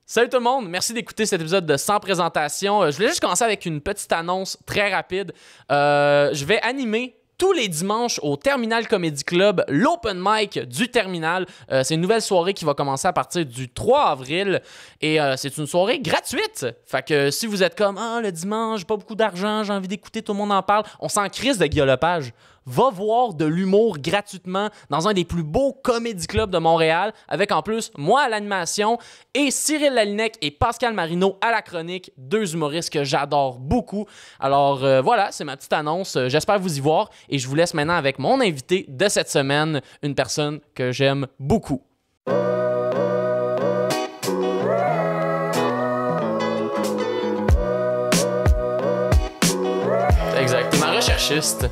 Salut tout le monde, merci d'écouter cet épisode de Sans présentation. Je voulais juste commencer avec une petite annonce très rapide. Je vais animer tous les dimanches au Terminal Comedy Club, l'open mic du Terminal. C'est une nouvelle soirée qui va commencer à partir du 3 avril et c'est une soirée gratuite. Fait que si vous êtes comme « Ah, le dimanche, j'ai pas beaucoup d'argent, j'ai envie d'écouter, tout le monde en parle », on s'en crisse de Guillaume Lepage. Va voir de l'humour gratuitement dans un des plus beaux comédie clubs de Montréal, avec en plus moi à l'animation et Cyril Lalinec et Pascal Marino à la chronique, deux humoristes que j'adore beaucoup. Alors voilà, c'est ma petite annonce. J'espère vous y voir et je vous laisse maintenant avec mon invité de cette semaine, une personne que j'aime beaucoup. Exact, t'es ma recherchiste.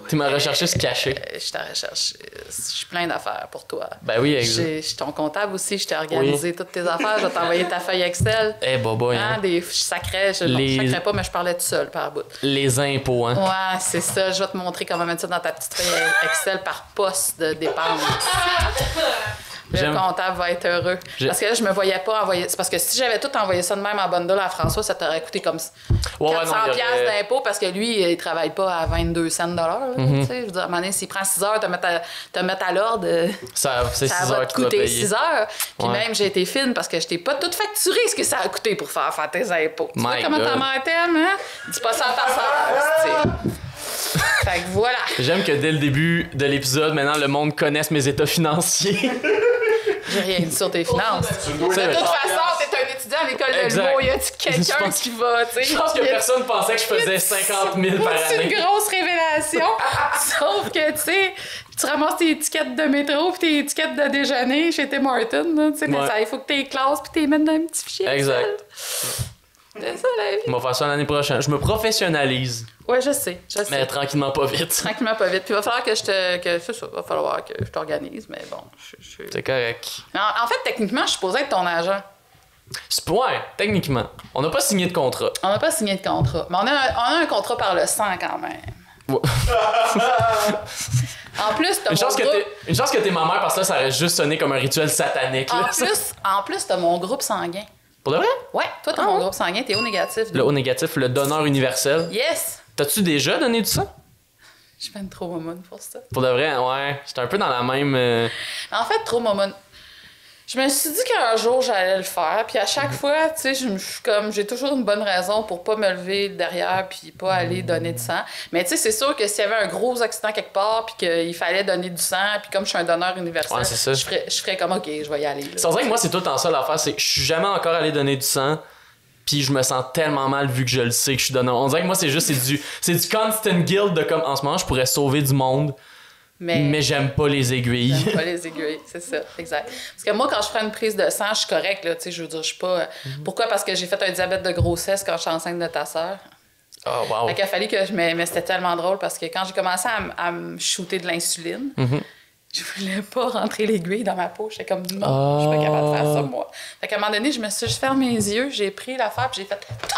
T'es ma recherchiste cachée. Je suis ta recherchiste. Je suis plein d'affaires pour toi. Ben oui, exact. Je suis ton comptable aussi. Je t'ai organisé toutes tes affaires. Je vais t'envoyer ta feuille Excel. Eh, bobo, hein? Je sacrais. Je sacrais pas, mais je parlais tout seul par bout. Les impôts, hein? Ouais, c'est ça. Je vais te montrer comment mettre ça dans ta petite feuille Excel par poste de dépenses. Le comptable va être heureux. Parce que là, je me voyais pas envoyer. C'est parce que si j'avais tout envoyé ça de même en bundle à François, ça t'aurait coûté comme 400 piastres d'impôts parce que lui, il travaille pas à 22 cents de l'heure. Je veux dire, à un moment donné, s'il prend 6 heures, te mettre à l'ordre, ça va te coûter 6 heures. Puis même, j'ai été fine parce que je t'ai pas tout facturé ce que ça a coûté pour faire tes impôts. Tu vois comment ta mère t'aime, hein? Dis pas ça à ta soeur. Fait que voilà. J'aime que dès le début de l'épisode, maintenant, le monde connaisse mes états financiers. J'ai rien dit sur tes finances. De toute façon, t'es un étudiant à l'école de l'humour. Y a-tu quelqu'un qui va, tu sais? Je pense que personne pensait que je faisais 50 000 par année. C'est une grosse révélation. Sauf que, tu sais, tu ramasses tes étiquettes de métro puis tes étiquettes de déjeuner chez Tim Hortons, tu sais, mais ça, il faut que t'es classes puis t'es mettes dans un petit fichier. Exact. C'est ça, la vie. On va faire ça l'année prochaine. Je me professionnalise. Ouais, je sais. Mais tranquillement, pas vite. Tranquillement, pas vite. Puis il va falloir que va falloir que je t'organise, mais bon. C'est correct. En fait, techniquement, je suis supposée être ton agent. Ouais, techniquement. On n'a pas signé de contrat. On n'a pas signé de contrat. Mais on a un contrat par le sang quand même. Ouais. En plus, t'as une chance que t'es ma mère parce que là, ça aurait juste sonné comme un rituel satanique. En plus, t'as mon groupe sanguin. Pour de vrai? Ouais, toi, t'as mon groupe sanguin, t'es O négatif. Le O négatif, le donneur universel. Yes! T'as-tu déjà donné du sang? Je suis trop momone pour ça. Pour de vrai, ouais. J'étais un peu dans la même... En fait, trop momone. Je me suis dit qu'un jour, j'allais le faire. Puis à chaque fois, tu sais, j'ai toujours une bonne raison pour pas me lever derrière puis pas aller donner du sang. Mais tu sais, c'est sûr que s'il y avait un gros accident quelque part puis qu'il fallait donner du sang, puis comme je suis un donneur universel, je ferais comme, OK, je vais y aller. C'est vrai que moi, c'est tout le temps ça l'affaire. C'est que je suis jamais encore allé donner du sang. Puis je me sens tellement mal vu que je le sais que je suis donneur. On dirait que moi, c'est du constant guilt de comme, en ce moment, je pourrais sauver du monde. Mais j'aime pas les aiguilles. J'aime pas les aiguilles, c'est ça, exact. Parce que moi, quand je prends une prise de sang, je suis correcte, là, tu sais, je veux dire, je suis pas... Pourquoi? Parce que j'ai fait un diabète de grossesse quand je suis enceinte de ta sœur. Oh, wow. Fait qu'il a fallu que mais c'était tellement drôle parce que quand j'ai commencé à me shooter de l'insuline, je voulais pas rentrer l'aiguille dans ma peau. J'étais comme, non, je suis pas capable de faire ça, moi. Fait qu'à un moment donné, je me suis juste fermé les yeux, j'ai pris l'affaire puis j'ai fait « toc »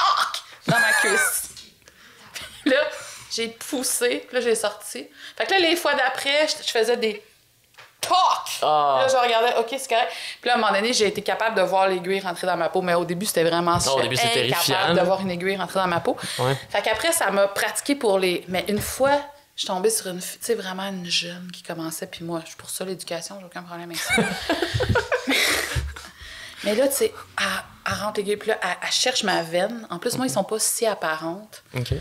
dans ma cuisse. Puis là... J'ai poussé, puis là, j'ai sorti. Fait que là, les fois d'après, je faisais des tocs. Puis là, je regardais, OK, c'est correct. Puis là, à un moment donné, j'ai été capable de voir l'aiguille rentrer dans ma peau. Mais au début, c'était vraiment incapable de voir une aiguille rentrer dans ma peau. Ouais. Fait qu'après, ça m'a pratiqué pour les... Mais une fois, je suis tombée sur une... Tu sais, vraiment une jeune qui commençait. Puis moi, je suis pour ça, l'éducation, j'ai aucun problème avec ça. Mais là, tu sais, elle rentre l'aiguille. Puis là, elle cherche ma veine. En plus, moi, ils sont pas si apparentes. OK.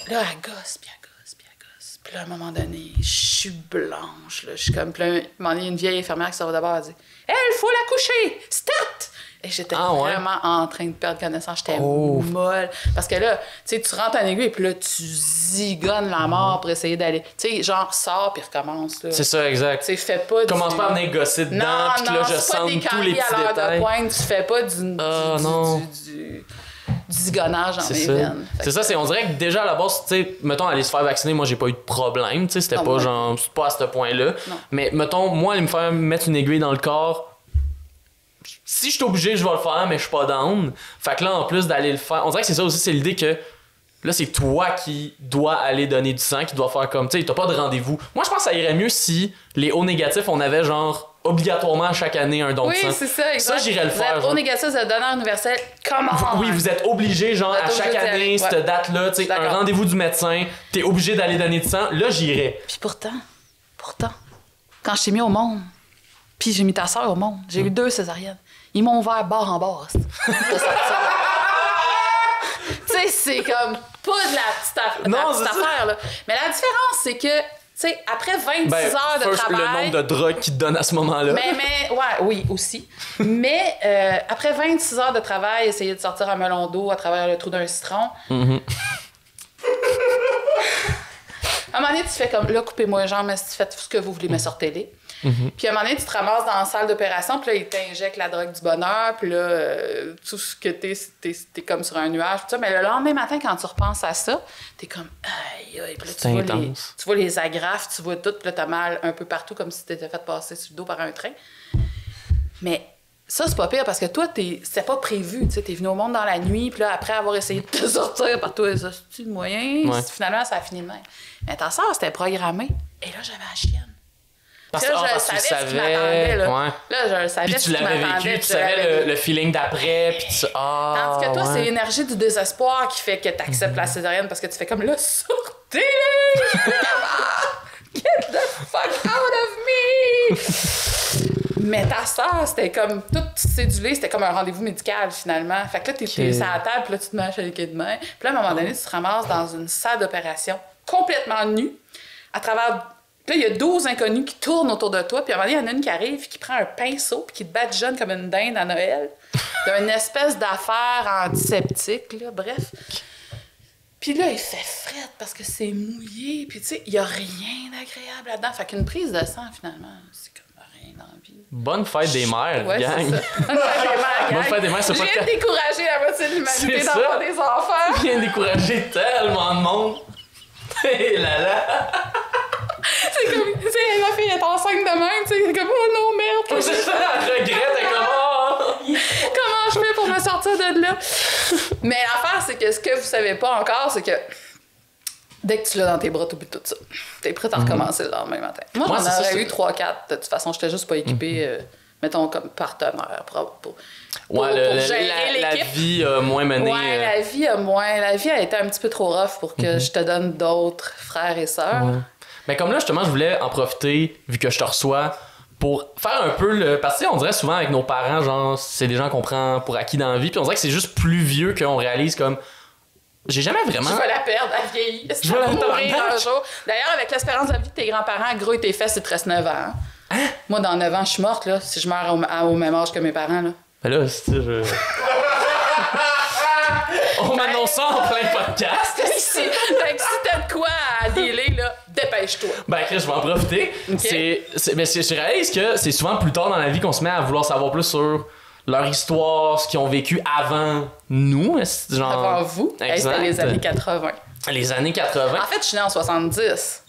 Là, elle gosse, puis elle gosse, puis elle gosse. Puis là, à un moment donné, je suis blanche, là. Je suis comme... Puis là, il y a une vieille infirmière qui s'en va d'abord, elle dit « Hey, il faut la coucher! Stat! » Et j'étais vraiment en train de perdre connaissance. J'étais molle. Parce que là, tu sais, tu rentres en aiguille, puis là, tu zigonnes la mort pour essayer d'aller... Tu sais, genre, sors, puis recommence, là. C'est ça, exact. Tu sais, fais pas Commence pas à venir gosser dedans, puis là, je sens tous les petits détails. De pointe, tu fais pas du zigonnage dans mes veines. C'est ça, on dirait que déjà à la base, tu sais, mettons, aller se faire vacciner, moi, j'ai pas eu de problème, tu sais, c'était pas genre, c'est pas à ce point-là. Non. Mais mettons, moi, aller me faire mettre une aiguille dans le corps, si je suis obligé, je vais le faire, mais je suis pas down. Fait que là, en plus d'aller le faire, on dirait que c'est ça aussi, c'est l'idée que là, c'est toi qui dois aller donner du sang, qui dois faire comme, tu sais, t'as pas de rendez-vous. Moi, je pense que ça irait mieux si les O négatifs, on avait genre obligatoirement chaque année un don de sang. Oui, c'est ça, exact. Ça, j'irais le faire. Vous êtes O négatif, vous êtes donneur universel. Comment? Oui, vous êtes obligé, genre, à chaque année, cette date-là, tu sais, un rendez-vous du médecin, t'es obligé d'aller donner du sang. Là, j'irais. Puis pourtant, quand je t'ai mis au monde, puis j'ai mis ta soeur au monde, j'ai eu 2 césariennes. Ils m'ont ouvert barre en barre. Tu sais, c'est comme pas de la petite affaire, là. Mais la différence, c'est que, tu sais, après 26 heures de travail... le nombre de drogues qu'ils te donnent à ce moment-là. Oui, aussi. Mais après 26 heures de travail, essayer de sortir un melon d'eau à travers le trou d'un citron... À un moment donné, tu fais comme, là, coupez-moi les jambes, mais si tu fais tout ce que vous voulez, mais sortez-les. Puis à un moment donné, tu te ramasses dans la salle d'opération, puis là, ils t'injectent la drogue du bonheur, puis là, tout ce que t'es comme sur un nuage, tout ça. Mais le lendemain matin, quand tu repenses à ça, t'es comme, aïe, aïe, puis là, tu vois les agrafes, tu vois tout, puis là, t'as mal un peu partout, comme si t'étais fait passer sur le dos par un train. Mais ça, c'est pas pire, parce que toi, c'était pas prévu, tu sais, t'es venu au monde dans la nuit, puis là, après avoir essayé de te sortir par toi, ça, c'est-tu le moyen? Ouais. Finalement, ça a fini de même. Mais ta soeur, c'était programmé, et là, j'avais la chienne. Parce que tu savais savais, ce qui m'attendait, là. Ouais. Là, je savais puis ce tu qui l'avais m'attendait. vécu, tu savais le feeling d'après, puis tu... Tandis que toi, c'est l'énergie du désespoir qui fait que tu acceptes la césarienne, parce que tu fais comme, là, sortez-les! Get the fuck out of me! Mais ta soeur, c'était comme tout cédulé, c'était comme un rendez-vous médical, finalement. Fait que là, t'es à la table, puis là, tu te mets à les mains. Puis là, à un moment donné, tu te ramasses dans une salle d'opération complètement nue, à travers... Puis là, il y a 12 inconnus qui tournent autour de toi, puis à un moment donné, il y en a une qui arrive, qui prend un pinceau, puis qui te badigeonne comme une dinde à Noël, d'une espèce d'affaire antiseptique, là, bref. Puis là, il fait frette parce que c'est mouillé, puis tu sais, il y a rien d'agréable là-dedans. Fait qu'une prise de sang, finalement, c'est comme rien dans la vie. Bonne fête des mères, ouais, gang! Bonne fête des mères, gang! Bonne fête des mères, c'est pas... Je viens de décourager la moitié de l'humanité d'avoir des enfants! Je viens de décourager tellement de monde! Hé là là! C'est comme, tu sais, ma fille est enceinte de même, tu sais, c'est comme, oh non, merde! C'est ça, elle regrette, elle est comme, oh! Comment je fais pour me sortir de là? Mais l'affaire, c'est que ce que vous savez pas encore, c'est que dès que tu l'as dans tes bras, t'oublies tout ça. T'es prête à recommencer le lendemain matin. Moi j'en aurais eu 3-4. De toute façon, j'étais juste pas équipée, mettons, comme partenaire pour gérer la vie moins menée. Ouais, la vie a été un petit peu trop rough pour que je te donne d'autres frères et sœurs. Ouais. Mais comme là, justement, je voulais en profiter, vu que je te reçois, pour faire un peu le... Parce que on dirait souvent avec nos parents, genre, c'est des gens qu'on prend pour acquis dans la vie, puis on dirait que c'est juste plus vieux qu'on réalise comme... J'ai jamais vraiment... Je vais la perdre, elle vieillit. Je vais mourir un jour. D'ailleurs, avec l'espérance de vie de tes grands-parents, gros et tes fesses, il te reste 9 ans. Hein? Moi, dans 9 ans, je suis morte, là, si je meurs au même âge que mes parents, là. Ben là, c'est je... On m'annonce ça en plein podcast. Fait que si t'as de quoi à dealer, là, dépêche-toi. Ben, Chris, je vais en profiter. Okay. Mais je réalise que c'est souvent plus tard dans la vie qu'on se met à vouloir savoir plus sur leur histoire, ce qu'ils ont vécu avant nous. Genre... Avant vous? C'était les années 80. Les années 80? En fait, je suis née en 70.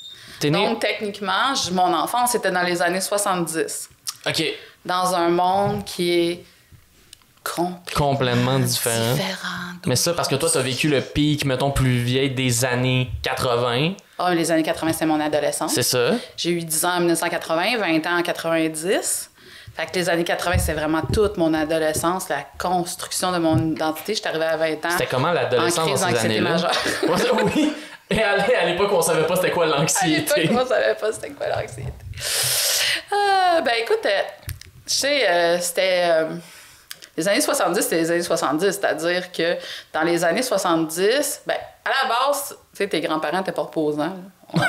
Donc, techniquement, mon enfance était dans les années 70. OK. Dans un monde qui est complètement différent. Mais ça, parce que toi, t'as vécu le pic, mettons, plus vieille des années 80. Ah, les années 80, c'est mon adolescence. C'est ça. J'ai eu 10 ans en 1980, 20 ans en 90. Fait que les années 80, c'est vraiment toute mon adolescence, la construction de mon identité. Je suis arrivée à 20 ans. C'était comment l'adolescence dans ces années-là? Oui. Et à l'époque, on savait pas c'était quoi l'anxiété. À l'époque, on savait pas c'était quoi l'anxiété. Ben écoute, tu sais, c'était... les années 70, c'était les années 70, c'est-à-dire que dans les années 70, ben à la base, tu sais, tes grands-parents étaient pas reposants. Tu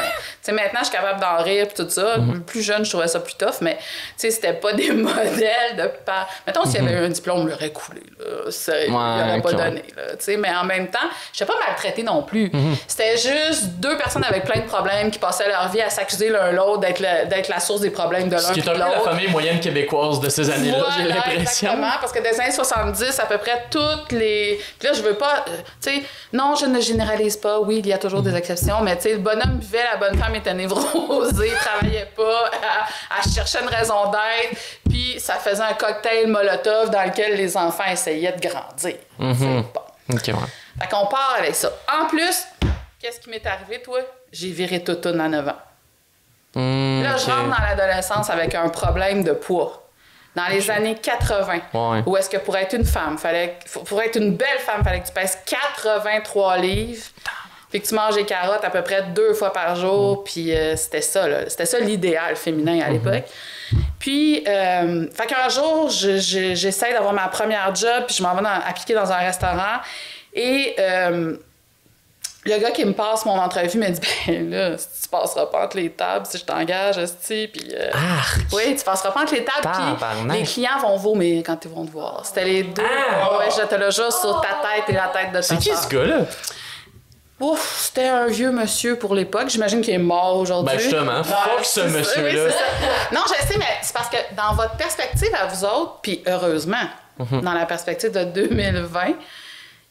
sais, maintenant, je suis capable d'en rire et tout ça. Plus jeune, je trouvais ça plus tough, mais tu sais, c'était pas des modèles de parents. Mettons, s'il y avait eu un diplôme, on l'aurait coulé. Là. Il l'aurait pas donné. Là, tu sais, mais en même temps, je n'étais pas maltraitée non plus. C'était juste 2 personnes avec plein de problèmes qui passaient leur vie à s'accuser l'un l'autre d'être la source des problèmes de l'un. Ce qui est un peu la famille moyenne québécoise de ces années-là, j'ai l'impression. Exactement, parce que des années 70, à peu près toutes les... Puis là, je veux pas... tu sais, non, je ne généralise pas. Oui, il y a toujours des exceptions, mais tu sais, le bonhomme vivait, la bonne femme était névrosée, travaillait pas, elle cherchait une raison d'être, puis ça faisait un cocktail Molotov dans lequel les enfants essayaient de grandir. Bon. Okay, ouais. Fait qu'on part avec ça. En plus, qu'est-ce qui m'est arrivé, toi? J'ai viré toutoune à 9 ans. Là, je rentre dans l'adolescence avec un problème de poids. Dans les années 80, où est-ce que pour être une femme, pour être une belle femme, il fallait que tu pèses 83 livres, puis que tu manges des carottes à peu près 2 fois par jour, puis c'était ça, là. C'était ça l'idéal féminin à l'époque. Puis, fait qu'un jour, j'essaie d'avoir ma première job, puis je m'en vais appliquer dans un restaurant, et le gars qui me passe mon entrevue me dit « Ben là, tu passeras pas entre les tables si je t'engage, esti. » Puis oui, tu passeras pas entre les tables, puis les clients vont vomir quand ils vont te voir. C'était les deux. Ouais, je te le jure sur ta tête et la tête de ta C'est qui ce gars-là? Ouf, c'était un vieux monsieur pour l'époque. J'imagine qu'il est mort aujourd'hui. Ben justement, fuck ce monsieur-là. Oui, non, je sais, mais c'est parce que dans votre perspective à vous autres, puis heureusement, dans la perspective de 2020,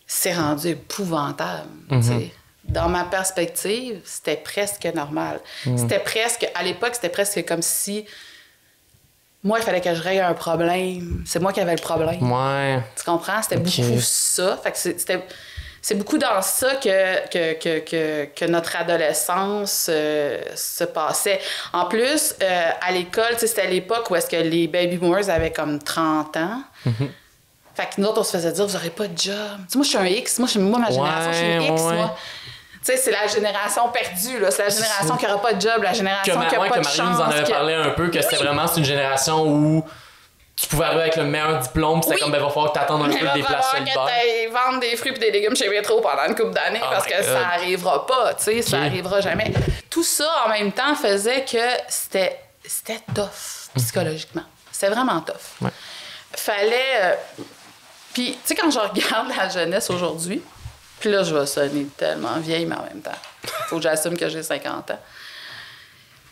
c'est rendu épouvantable, tu sais. Dans ma perspective, c'était presque normal. C'était presque, à l'époque, c'était presque comme si moi, il fallait que je règle un problème. C'est moi qui avais le problème. Ouais. Tu comprends? C'était beaucoup ça. Fait que c'est beaucoup dans ça que notre adolescence se passait. En plus, à l'école, c'était l'époque où est-ce que les baby boomers avaient comme 30 ans. Fait que nous autres, on se faisait dire, vous n'aurez pas de job. Tu sais, moi, je suis un X. Moi, ma génération, je suis une X, moi. Tu sais, c'est la génération perdue, là. C'est la génération qui n'aura pas de job, la génération qui n'a pas de chance. Marie nous en avait parlé un peu, que c'était vraiment une génération où tu pouvais arriver avec le meilleur diplôme, puis c'était comme, ben, va falloir que t'attendes un peu des places sur le bord. Il va vendre des fruits et des légumes chez Métro pendant une couple d'années parce que ça arrivera pas, tu sais, ça arrivera jamais. Tout ça, en même temps, faisait que c'était tough, psychologiquement. C'était vraiment tough. Fallait... Puis, tu sais, quand je regarde la jeunesse aujourd'hui, puis là, je vais sonner tellement vieille, mais en même temps, faut que j'assume que j'ai 50 ans.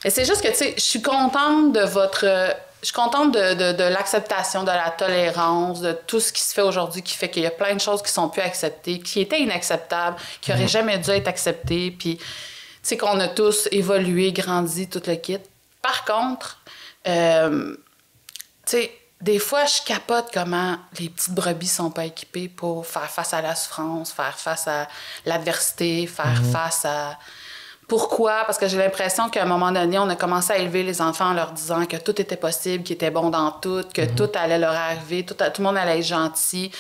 Et c'est juste que, tu sais, je suis contente de votre... Je suis contente de l'acceptation, de la tolérance, de tout ce qui se fait aujourd'hui, qui fait qu'il y a plein de choses qui sont plus acceptées, qui étaient inacceptables, qui n'auraient jamais dû être acceptées, puis, tu sais, qu'on a tous évolué, grandi, tout le kit. Par contre, tu sais, des fois, je capote comment les petites brebis sont pas équipées pour faire face à la souffrance, faire face à l'adversité, faire face à... Pourquoi? Parce que j'ai l'impression qu'à un moment donné, on a commencé à élever les enfants en leur disant que tout était possible, qu'ils étaient bons dans tout, que tout allait leur arriver, tout le monde allait être gentil,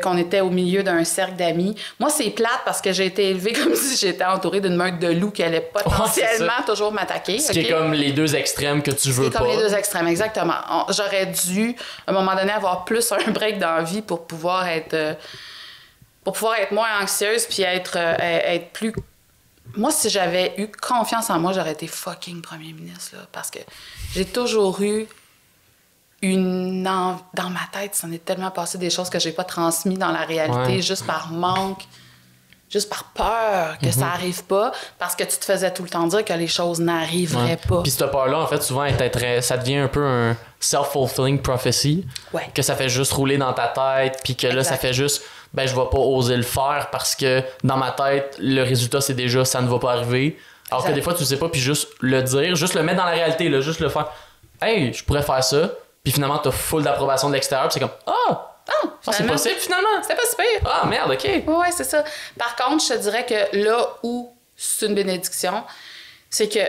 qu'on était au milieu d'un cercle d'amis. Moi, c'est plate parce que j'ai été élevée comme si j'étais entourée d'une meute de loups qui allait potentiellement toujours m'attaquer. Ce qui est comme les deux extrêmes que tu veux pas. C'est comme les deux extrêmes, exactement. J'aurais dû, à un moment donné, avoir plus un break dans la vie pour pouvoir être moins anxieuse puis être plus... Moi, si j'avais eu confiance en moi, j'aurais été fucking premier ministre, là, parce que j'ai toujours eu dans ma tête, ça en est tellement passé des choses que j'ai pas transmis dans la réalité, juste par manque, juste par peur que ça arrive pas, parce que tu te faisais tout le temps dire que les choses n'arriveraient pas. Puis cette peur-là, en fait, souvent, ça devient un peu un self-fulfilling prophecy, que ça fait juste rouler dans ta tête, puis que là, ça fait juste... ben je vais pas oser le faire parce que dans ma tête, le résultat, c'est déjà ça ne va pas arriver. Alors que des fois, tu sais pas, puis juste le dire, juste le mettre dans la réalité, là, juste le faire. Hey, je pourrais faire ça. Puis finalement, t'as full d'approbation de l'extérieur, puis c'est comme c'est possible finalement. C'est pas super. Ah merde, ok. Ouais, c'est ça. Par contre, je te dirais que là où c'est une bénédiction, c'est que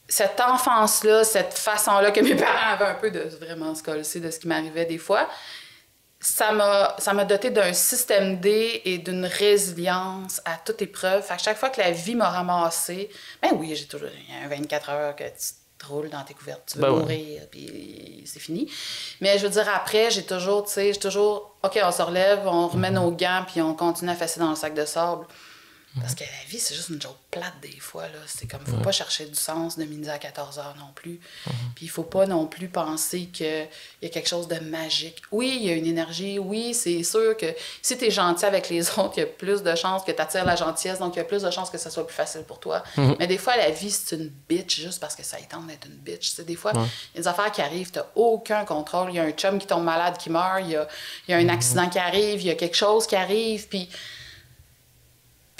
cette enfance-là, cette façon-là que mes parents avaient un peu de vraiment se coller de ce qui m'arrivait des fois, ça m'a doté d'un système D et d'une résilience à toute épreuve. Fait que chaque fois que la vie m'a ramassée, ben oui, j'ai toujours un 24 heures que tu te roules dans tes couvertes, tu veux mourir, puis c'est fini. Mais je veux dire, après, j'ai toujours, OK, on se relève, on remet nos gants, puis on continue à fesser dans le sac de sable. Parce que la vie, c'est juste une joke plate des fois, là. C'est comme, faut pas chercher du sens de midi à 14h non plus. Puis il faut pas non plus penser qu'il y a quelque chose de magique. Oui, il y a une énergie. Oui, c'est sûr que si t'es gentil avec les autres, il y a plus de chances que t'attires la gentillesse, donc il y a plus de chances que ça soit plus facile pour toi. Mais des fois, la vie, c'est une bitch juste parce que ça tente d'être une bitch. T'sais, des fois, il y a des affaires qui arrivent, t'as aucun contrôle. Il y a un chum qui tombe malade, qui meurt. Il y a un accident qui arrive. Il y a quelque chose qui arrive.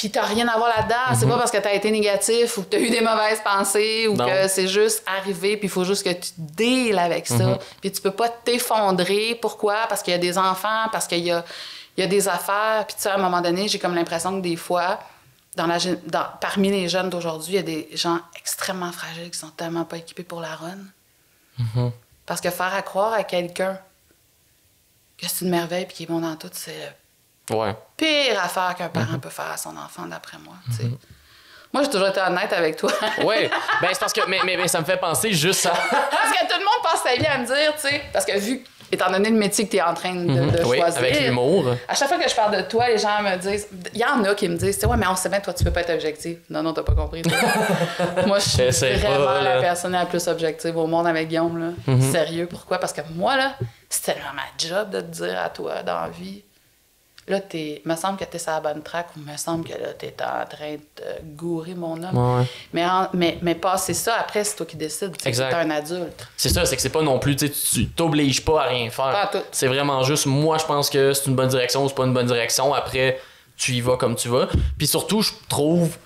Puis t'as rien à voir là-dedans. C'est pas parce que t'as été négatif ou que t'as eu des mauvaises pensées ou que c'est juste arrivé, puis il faut juste que tu deals avec ça. Puis tu peux pas t'effondrer. Pourquoi? Parce qu'il y a des enfants, parce qu'il y a des affaires. Puis tu sais, à un moment donné, j'ai comme l'impression que des fois, parmi les jeunes d'aujourd'hui, il y a des gens extrêmement fragiles qui sont tellement pas équipés pour la run. Mm-hmm. Parce que faire à croire à quelqu'un que c'est une merveille et qu'il est bon dans tout, c'est la pire affaire qu'un parent peut faire à son enfant, d'après moi. Mm-hmm. Moi, j'ai toujours été honnête avec toi. Oui, ben c'est parce que mais ça me fait penser juste à... Parce que tout le monde passe sa vie à me dire, tu sais, parce que étant donné le métier que tu es en train de choisir... avec l'humour. À chaque fois que je parle de toi, les gens me disent... Il y en a qui me disent, ouais, mais on sait bien, toi, tu peux pas être objectif. Non, t'as pas compris. Moi, je suis vraiment la personne la plus objective au monde avec Guillaume, là. Sérieux, pourquoi? Parce que moi, là, c'est tellement ma job de te dire à toi, dans la vie... Là, me semble que tu es sur la bonne track ou me semble que là, tu es en train de gourer mon homme. Ouais. Mais passer ça, après, c'est toi qui décides. Tu es un adulte. C'est ça, c'est que c'est pas non plus, tu t'obliges pas à rien faire. Pas à tout. C'est vraiment juste, moi, je pense que c'est une bonne direction ou c'est pas une bonne direction. Après, tu y vas comme tu vas. Puis surtout, je trouve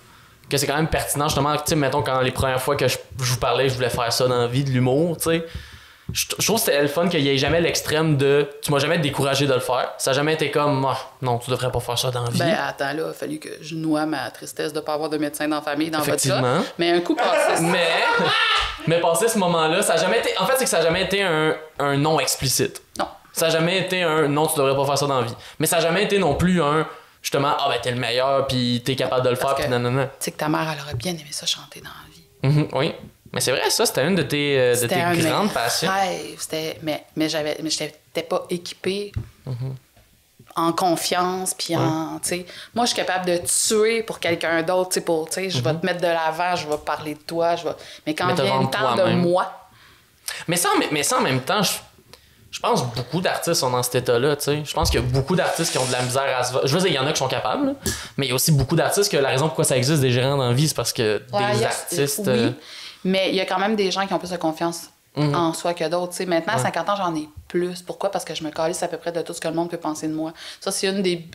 que c'est quand même pertinent, justement, tu sais, mettons, quand les premières fois que je vous parlais, je voulais faire ça dans la vie, de l'humour, tu sais. Je trouve que c'était le fun qu'il n'y ait jamais l'extrême de tu m'as jamais découragé de le faire. Ça n'a jamais été comme non, tu devrais pas faire ça dans la vie. Ben attends, là, il a fallu que je noie ma tristesse de ne pas avoir de médecin dans la famille dans votre cas. Mais un coup passé. Mais passé ce moment-là, ça n'a jamais été. En fait, c'est que ça n'a jamais été un non explicite. Non. Ça n'a jamais été un non, tu devrais pas faire ça dans la vie. Mais ça n'a jamais été non plus un justement, t'es le meilleur, puis t'es capable de le faire, puis non. Tu sais que ta mère, elle aurait bien aimé ça chanter dans la vie. Oui. Mais c'est vrai, ça, c'était une de tes grandes passions. Mais j'étais pas équipée en confiance, puis en, tu sais, moi, je suis capable de tuer pour quelqu'un d'autre, tu sais, je vais te mettre de l'avant, je vais parler de toi, mais quand vient le temps de moi... Mais ça, en même temps, je pense que beaucoup d'artistes sont dans cet état-là, tu sais. Je pense qu'il y a beaucoup d'artistes qui ont de la misère à se... Je veux dire, il y en a qui sont capables, là, mais il y a aussi beaucoup d'artistes que la raison pourquoi ça existe des gérants dans la vie, c'est parce que des artistes... Oui. Mais il y a quand même des gens qui ont plus de confiance en soi que d'autres. T'sais. Maintenant, à 50 ans, j'en ai plus. Pourquoi? Parce que je me calisse à peu près de tout ce que le monde peut penser de moi. Ça, c'est une des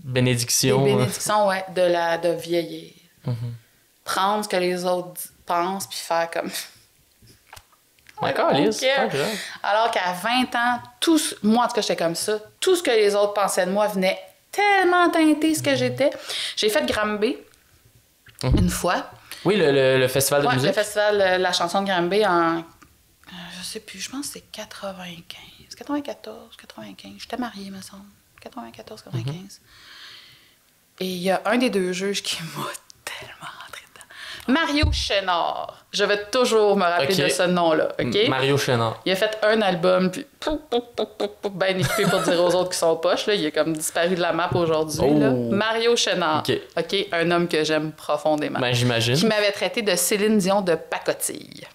bénédictions. Des bénédictions, ouais, de vieillir. Prendre ce que les autres pensent puis faire comme... D'accord, Alice. Alors qu'à 20 ans, moi, en tout cas, j'étais comme ça. Tout ce que les autres pensaient de moi venait tellement teinté ce que j'étais. J'ai fait Granby une fois. Oui, le festival de musique. Le festival de la chanson de Granby en... je sais plus, je pense que c'est 95. J'étais mariée, me semble. 95. Et il y a un des deux juges qui m'a tellement rentré dedans. Mario Chénard. Je vais toujours me rappeler de ce nom-là, OK? Mario Chénard. Il a fait un album, puis bien équipé pour dire aux autres qui sont poches. Là. Il a comme disparu de la map aujourd'hui. Là. Mario Chénard. OK? Un homme que j'aime profondément. Ben, j'imagine. Qui m'avait traité de Céline Dion de pacotille.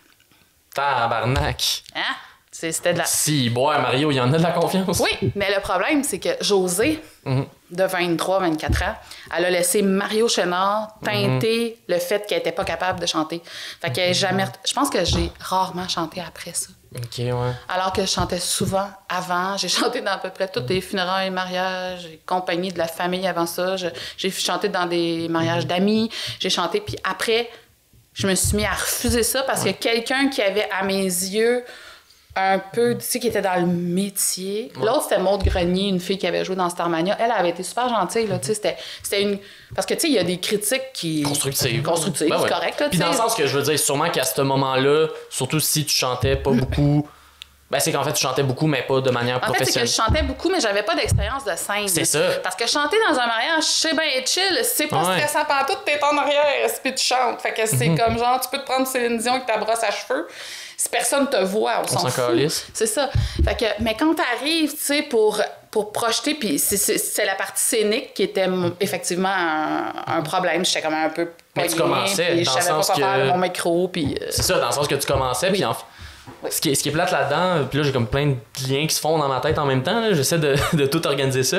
Tabarnak. Hein? C'était de la... Si, Mario, il y en a de la confiance. Oui, mais le problème, c'est que Josée, de 23-24 ans, elle a laissé Mario Chénard teinter le fait qu'elle n'était pas capable de chanter. Fait qu'elle jamais... Je pense que j'ai rarement chanté après ça. OK, ouais. Alors que je chantais souvent avant. J'ai chanté dans à peu près toutes les funérailles, mariages, et compagnie de la famille avant ça. J'ai chanté dans des mariages d'amis. J'ai chanté, puis après, je me suis mis à refuser ça parce que quelqu'un qui avait, à mes yeux... un peu, tu sais, qui était dans le métier. L'autre, c'était Maude Grenier, une fille qui avait joué dans Starmania. Elle avait été super gentille, là, tu sais, c'était une... Parce que, tu sais, il y a des critiques qui... Constructives, c'est correct, là, puis dans le sens que je veux dire, sûrement qu'à ce moment-là, surtout si tu chantais pas beaucoup... Ben, c'est qu'en fait, tu chantais beaucoup, mais pas de manière professionnelle. En fait, c'est que je chantais beaucoup, mais j'avais pas d'expérience de scène. C'est ça. Parce que chanter dans un mariage, c'est bien chill. C'est pas stressant pantoute, t'es en arrière, puis tu chantes. Fait que c'est comme genre, tu peux te prendre Céline Dion avec ta brosse à cheveux. Si personne te voit, on s'en fout. C'est ça. Fait que, mais quand t'arrives, tu sais, pour projeter, puis c'est la partie scénique qui était effectivement un problème. J'étais comme un peu mais tu commençais, puis je savais pas faire mon micro, puis... C'est ça, dans le sens que tu commençais, puis ce qui est plate là-dedans, puis là, j'ai comme plein de liens qui se font dans ma tête en même temps, là, j'essaie de tout organiser ça.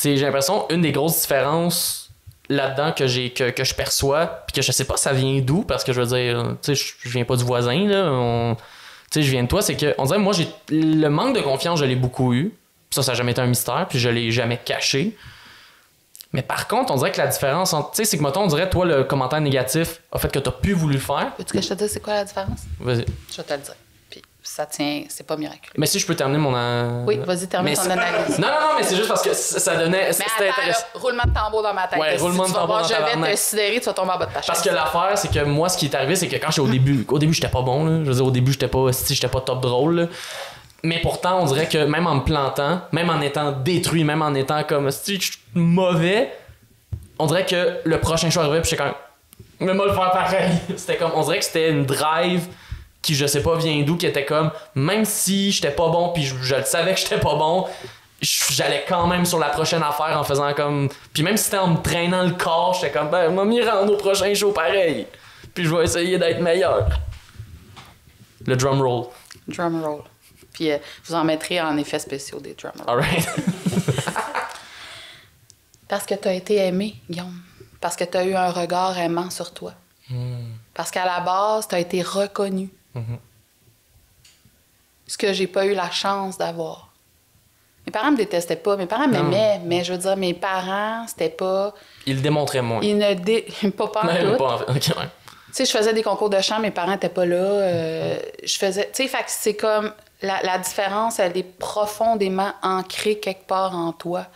J'ai l'impression, une des grosses différences là-dedans que je perçois, puis que je sais pas ça vient d'où, parce que je veux dire, tu sais, je viens pas du voisin, là, tu sais, je viens de toi, c'est que, on dirait, moi, le manque de confiance, je l'ai beaucoup eu, ça n'a jamais été un mystère, puis je l'ai jamais caché. Mais par contre, on dirait que la différence, tu sais, c'est que, mettons, on dirait, toi, le commentaire négatif a fait que t'as plus voulu le faire. Veux-tu que je te dise c'est quoi la différence? Vas-y. Je vais te le dire. Puis ça tient, c'est pas miraculeux. Mais si je peux terminer mon... Oui, vas-y, termine ton analyse. Non, mais c'est juste parce que ça donnait... Mais c'était attends, intéressant. là, roulement de tambour dans ma tête. Ouais, roulement de tambour dans ta Je vais te sidérer, tu vas tomber en bas de ta chaise. Parce que l'affaire, c'est que moi, ce qui est arrivé, c'est que quand j'étais au début, j'étais pas bon, là. Je veux dire, au début, j'étais pas top drôle, là. Mais pourtant, on dirait que même en me plantant, même en étant détruit, même en étant comme mauvais, on dirait que le prochain show arrivait, puis j'étais comme... Mais moi, le faire pareil. C'était comme... On dirait que c'était une drive qui, je sais pas vient d'où, qui était comme... Même si j'étais pas bon, puis je le savais que j'étais pas bon, j'allais quand même sur la prochaine affaire en faisant comme... Puis même si c'était en me traînant le corps, j'étais comme... Ben, moi, m'y rendre au prochain show pareil. Puis je vais essayer d'être meilleur. Le drum roll. Drum roll. Puis vous en mettrez en effets spéciaux des drum rolls. Alright. Parce que t'as été aimé, Guillaume. Parce que t'as eu un regard aimant sur toi. Parce qu'à la base, t'as été reconnu. Ce que j'ai pas eu la chance d'avoir. Mes parents me détestaient pas. Mes parents m'aimaient, mais je veux dire, mes parents, c'était pas... Ils le démontraient moins. Ils ne pas en tout. Pas en fait. Okay, ouais. Tu sais, je faisais des concours de chant, mes parents étaient pas là. Je faisais... Tu sais, fait que c'est comme... La différence, elle est profondément ancrée quelque part en toi.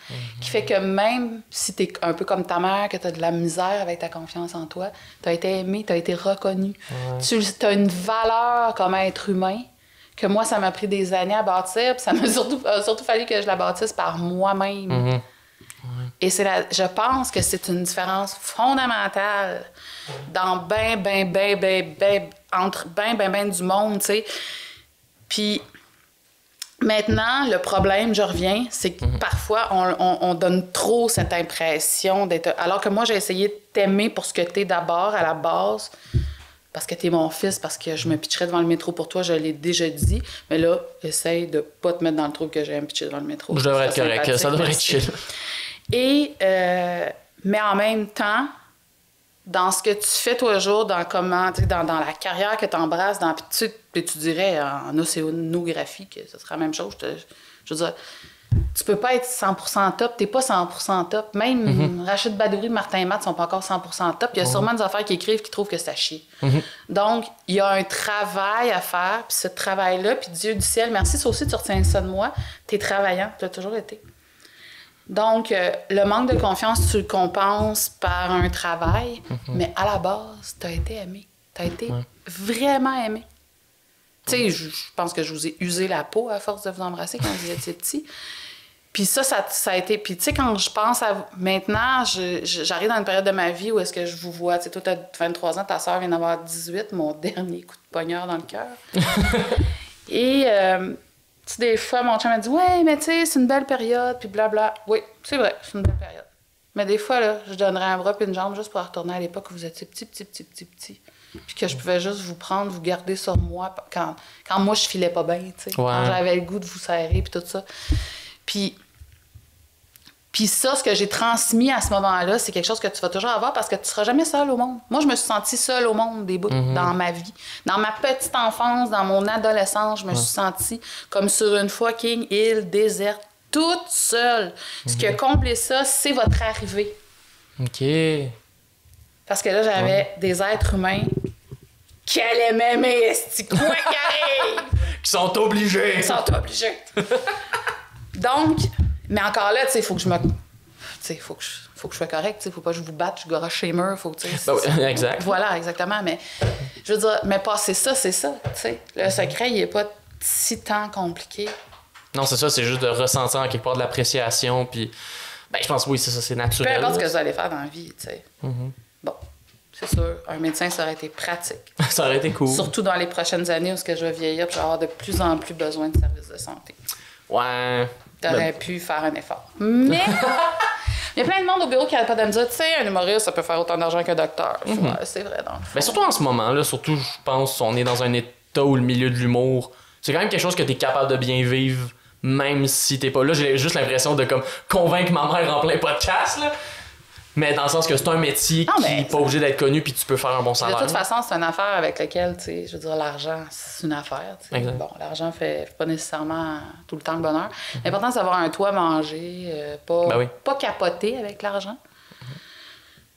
Qui fait que même si t'es un peu comme ta mère, que t'as de la misère avec ta confiance en toi, t'as été aimé, t'as été reconnu. Ouais. T'as une valeur comme être humain que moi, ça m'a pris des années à bâtir, puis ça m'a surtout fallu que je la bâtisse par moi-même. Ouais. Et je pense que c'est une différence fondamentale dans entre ben du monde, tu sais. Puis maintenant, le problème, je reviens, c'est que parfois, on donne trop cette impression d'être... Alors que moi, j'ai essayé de t'aimer pour ce que t'es d'abord, à la base, parce que t'es mon fils, parce que je me pitcherais devant le métro pour toi, je l'ai déjà dit. Mais là, essaye de pas te mettre dans le trou que j'aime pitcher devant le métro. Je devrais être correct, ça devrait être chill. Et, mais en même temps, dans ce que tu fais tous les jours, dans la carrière que tu embrasses, puis tu dirais en océanographie que ce sera la même chose. Je veux dire, tu peux pas être 100% top, t'es pas 100% top. Même Rachid Badouri, Martin Matt sont pas encore 100% top. Il y a sûrement des affaires qui écrivent qui trouvent que c'est à chier. Donc, il y a un travail à faire, puis ce travail-là, puis Dieu du ciel, merci, ça aussi, tu retiens ça de moi, t'es travaillant, tu l'as toujours été. Donc, le manque de confiance, tu le compenses par un travail, mais à la base, tu as été aimé. Tu as été vraiment aimé. Tu sais, je pense que je vous ai usé la peau à force de vous embrasser quand vous étiez petit. Puis ça a été... Puis tu sais, quand je pense à... Maintenant, j'arrive dans une période de ma vie où est-ce que je vous vois... Tu sais, toi, tu as 23 ans, ta soeur vient d'avoir 18, mon dernier coup de poignard dans le cœur. Et... tu sais, des fois, mon chum m'a dit « Ouais, mais tu sais, c'est une belle période, puis blabla. » Oui, c'est vrai, c'est une belle période. Mais des fois, là, je donnerais un bras puis une jambe juste pour retourner à l'époque où vous étiez petit. Puis que je pouvais juste vous prendre, vous garder sur moi quand moi, je filais pas bien, tu sais. Quand j'avais le goût de vous serrer, puis tout ça. Puis ça, ce que j'ai transmis à ce moment-là, c'est quelque chose que tu vas toujours avoir parce que tu seras jamais seule au monde. Moi, je me suis sentie seule au monde des bouts dans ma vie. Dans ma petite enfance, dans mon adolescence, je me suis sentie comme sur une fucking île déserte, toute seule. Ce qui a comblé ça, c'est votre arrivée. OK. Parce que là, j'avais des êtres humains qui allaient m'aimer, esti, quoi qu'il arrive. Qui sont obligés. Ils sont obligés. Donc... Mais encore là, tu sais, il faut que je me... Tu sais, faut que je sois correcte, tu sais, faut pas que je vous batte, je garoche chez murs, faut que, tu sais... Ben oui, exact. Voilà, exactement, mais je veux dire, mais passer ça, c'est ça, tu sais. Le secret, il est pas si tant compliqué. Non, c'est ça, c'est juste de ressentir en quelque part de l'appréciation, puis... Ben, je pense, oui, c'est ça, c'est naturel. Peu importe ce que vous allez faire dans la vie, tu sais. Bon, c'est sûr, un médecin, ça aurait été pratique. Ça aurait été cool. Surtout dans les prochaines années où je vais vieillir, puis je vais avoir de plus en plus besoin de services de santé. Ouais... T'aurais pu faire un effort. Mais il y a plein de monde au bureau qui n'arrête pas de me dire, tu sais, un humoriste, ça peut faire autant d'argent qu'un docteur. Ouais, c'est vrai, donc. Mais surtout en ce moment, là, surtout, je pense, on est dans un état où le milieu de l'humour, c'est quand même quelque chose que t'es capable de bien vivre, même si t'es pas là. J'ai juste l'impression de comme convaincre ma mère en plein podcast, là. Mais dans le sens que c'est un métier qui n'est pas obligé d'être connu puis tu peux faire un bon salaire. De toute façon, c'est une affaire avec laquelle, tu sais, je veux dire, l'argent, c'est une affaire. Bon, l'argent fait pas nécessairement tout le temps le bonheur. L'important, c'est d'avoir un toit à manger, pas capoter avec l'argent.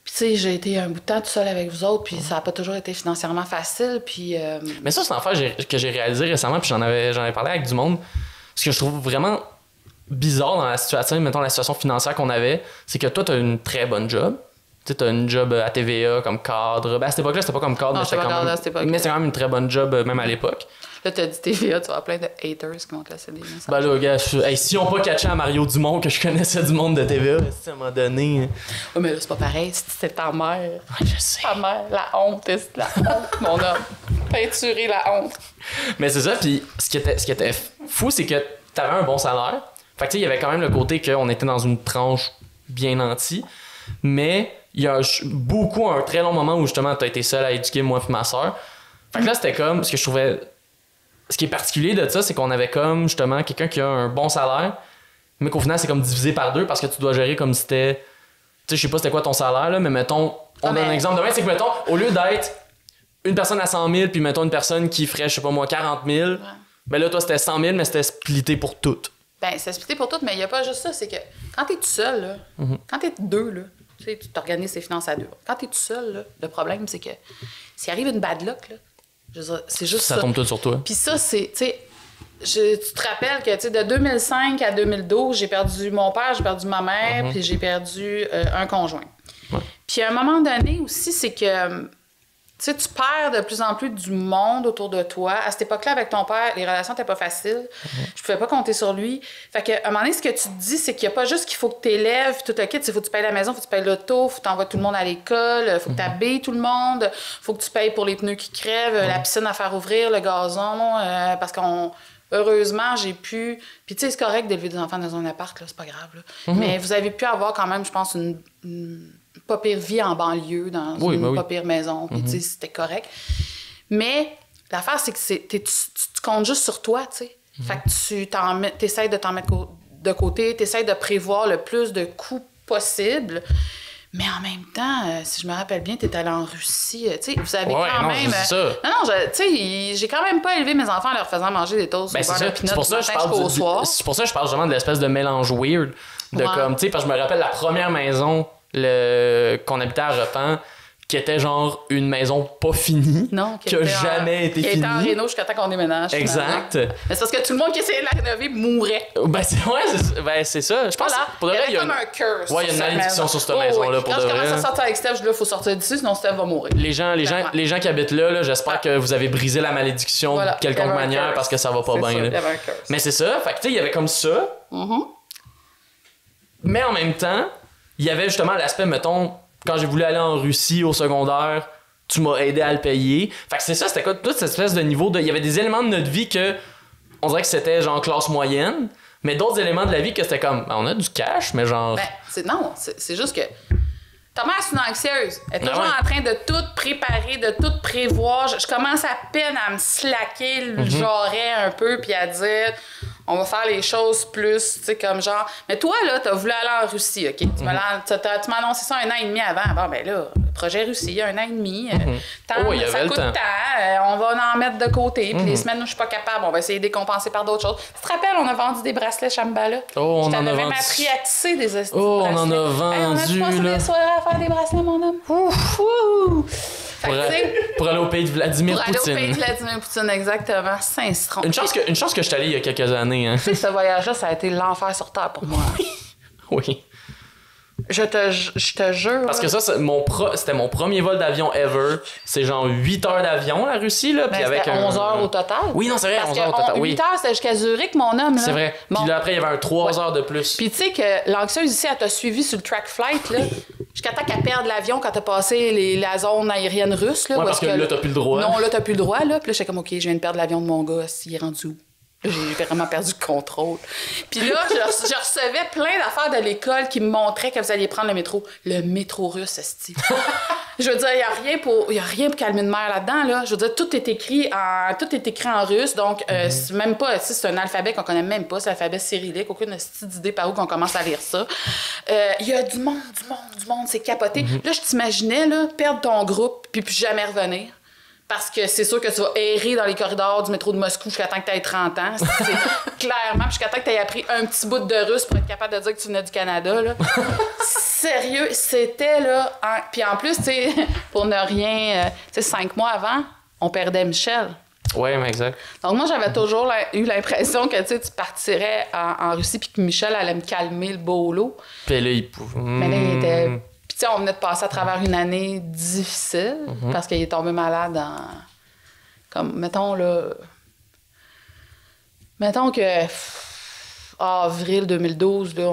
Puis tu sais, j'ai été un bout de temps tout seul avec vous autres, puis ça n'a pas toujours été financièrement facile, puis... Mais ça, c'est une affaire que j'ai réalisé récemment, puis j'en avais parlé avec du monde. Ce que je trouve vraiment bizarre dans la situation, mettons la situation financière qu'on avait, c'est que toi, t'as une très bonne job. Tu sais, t'as une job à TVA comme cadre. Ben, à cette époque-là, c'était pas comme cadre, non, mais c'était quand même une très bonne job, même à l'époque. Là, t'as dit TVA, tu vas avoir plein de haters qui vont te laisser des messages. Ben là, gars, si on pas catché à Mario Dumont que je connaissais du monde de TVA, à un moment donné. Oui, mais là, c'est pas pareil, c'est ta mère. Ouais, je sais. Ta mère, la honte, c'est la honte, mon homme. Peinturer la honte. Mais c'est ça, puis ce qui était fou, c'est que t'avais un bon salaire. Fait que tu sais, il y avait quand même le côté qu'on était dans une tranche bien nantie, mais il y a un très long moment où justement t'as été seul à éduquer moi et ma soeur. Fait que là, c'était comme, ce que je trouvais... Ce qui est particulier de ça, c'est qu'on avait comme justement quelqu'un qui a un bon salaire, mais qu'au final, c'est comme divisé par deux parce que tu dois gérer comme si c'était... Tu sais, je sais pas c'était quoi ton salaire, là, mais mettons, on donne un exemple demain, c'est que mettons, au lieu d'être une personne à 100 000, puis mettons une personne qui ferait, je sais pas moi, 40 000, ben là, toi, c'était 100 000, mais c'était splitté pour toutes. Ben, c'est splitté pour toutes, mais il y a pas juste ça, c'est que quand t'es tout seul, là, quand t'es deux, là, tu sais, tu t'organises tes finances à deux. Quand t'es tout seul, là, le problème, c'est que s'il arrive une bad luck, là, je veux dire, c'est juste ça. Ça tombe tout sur toi. Puis ça, c'est, tu sais, tu te rappelles que, tu sais, de 2005 à 2012, j'ai perdu mon père, j'ai perdu ma mère, puis j'ai perdu un conjoint. Ouais. Puis à un moment donné aussi, c'est que, tu sais, tu perds de plus en plus du monde autour de toi. À cette époque-là, avec ton père, les relations n'étaient pas faciles. Je pouvais pas compter sur lui. Fait qu'à un moment donné, ce que tu te dis, c'est qu'il n'y a pas juste qu'il faut que tu élèves tout le kit. Il faut que tu payes la maison, il faut que tu payes l'auto, il faut que tu envoies tout le monde à l'école, il faut que tu habilles tout le monde, il faut que tu payes pour les pneus qui crèvent, la piscine à faire ouvrir, le gazon, parce qu'on... Heureusement, j'ai pu... Puis tu sais, c'est correct d'élever des enfants dans un appart, là, c'est pas grave. Là. Mais vous avez pu avoir quand même, je pense, une pas pire vie en banlieue, dans une pas pire maison. Puis tu sais, c'était correct. Mais l'affaire, c'est que tu comptes juste sur toi, tu sais. Fait que tu essaies de t'en mettre de côté, tu essaies de prévoir le plus de coûts possible. Mais en même temps, si je me rappelle bien, tu es allé en Russie. Tu sais, vous avez quand même... Non, tu sais, j'ai quand même pas élevé mes enfants en leur faisant manger des toasts. Ben, c'est pour ça que je parle justement de l'espèce de mélange weird. De comme, tu sais, parce que je me rappelle la première maison qu'on habitait à Repens, qui était genre une maison pas finie, qui a jamais été finie. Qui était en réno jusqu'à temps qu'on déménage. Exact. Finalement. Mais c'est parce que tout le monde qui essayait de la rénover mourait. Ben c'est ça. Je pense il y avait comme un curse. Ouais, il y a une malédiction sur cette maison-là. Quand je commence à sortir avec Steph, je dis là, il faut sortir d'ici, sinon Steph va mourir. Les gens qui habitent là, j'espère que vous avez brisé la malédiction de quelconque manière parce que ça va pas bien. Mais c'est ça. Fait que tu sais, il y avait comme ça. Mais en même temps, il y avait justement l'aspect, mettons, quand j'ai voulu aller en Russie au secondaire, tu m'as aidé à le payer. Fait que c'est ça, c'était quoi toute cette espèce de niveau de... Il y avait des éléments de notre vie que on dirait que c'était genre classe moyenne, mais d'autres éléments de la vie que c'était comme, ben, on a du cash, mais genre... Ben, c'est juste que ta mère, c'est une anxieuse. Elle est toujours en train de tout préparer, de tout prévoir. Je commence à peine à me slacker le jarret un peu, puis à dire... On va faire les choses plus, tu sais, comme genre... Mais toi, là, t'as voulu aller en Russie, OK? Tu m'as annoncé ça 1 an et demi avant. Bon, ben là, le projet Russie, il y a 1 an et demi. Ça coûte tant. On va en mettre de côté. Puis les semaines où je suis pas capable, on va essayer de décompenser par d'autres choses. Tu te rappelles, on a vendu des bracelets Shambhala? On en a vendu. appris à tisser des bracelets. On en a vendu, on a passé des soirées à faire des bracelets, mon homme. Pour aller au pays de Vladimir Poutine. Pour aller au pays de Vladimir Poutine, exactement. Saint-Stron. Une chance que je suis allé il y a quelques années. Hein. Tu sais, ce voyage-là, ça a été l'enfer sur Terre pour moi. Oui. Je te jure. Parce que ça, c'était mon premier vol d'avion ever. C'est genre 8 heures d'avion, la Russie. Là, puis avec 11 heures au total. Oui, non, c'est vrai, 11 heures au total. 8 heures, c'était jusqu'à Zurich, mon homme. C'est vrai. Puis là, après, il y avait un 3 heures de plus. Puis tu sais que l'anxieuse ici, elle t'a suivi sur le track flight, là. Jusqu'à temps qu'elle perde l'avion quand t'as passé la zone aérienne russe. Là, parce que là, t'as plus le droit. Non, là, t'as plus le droit. Là. Puis là, j'étais comme, OK, je viens de perdre l'avion de mon gars. Il est rendu où? J'ai vraiment perdu le contrôle. Puis là, je recevais plein d'affaires de l'école qui me montraient que vous alliez prendre le métro. Le métro russe, esti. Je veux dire, il y a rien pour calmer une mère là-dedans, là. Je veux dire, tout est écrit en russe. Donc, c'est même pas, c'est un alphabet qu'on connaît même pas. C'est l'alphabet cyrillique. Aucune d'idée par où qu'on commence à lire ça. Il y a du monde. C'est capoté. Là, je t'imaginais, là, perdre ton groupe puis plus jamais revenir. Parce que c'est sûr que tu vas errer dans les corridors du métro de Moscou jusqu'à temps que tu aies 30 ans. Clairement, jusqu'à temps que tu aies appris un petit bout de russe pour être capable de dire que tu venais du Canada. Là. sérieux, c'était là... Puis en plus, tu sais, pour ne rien... tu sais, 5 mois avant, on perdait Michel. Oui, mais exact. Donc moi, j'avais toujours eu l'impression que tu partirais en Russie puis que Michel allait me calmer le beau lot. Puis là, il pouvait... Mais là, il était... Puis tu sais, on venait de passer à travers une année difficile parce qu'il est tombé malade en... Comme, mettons que... avril 2012, là,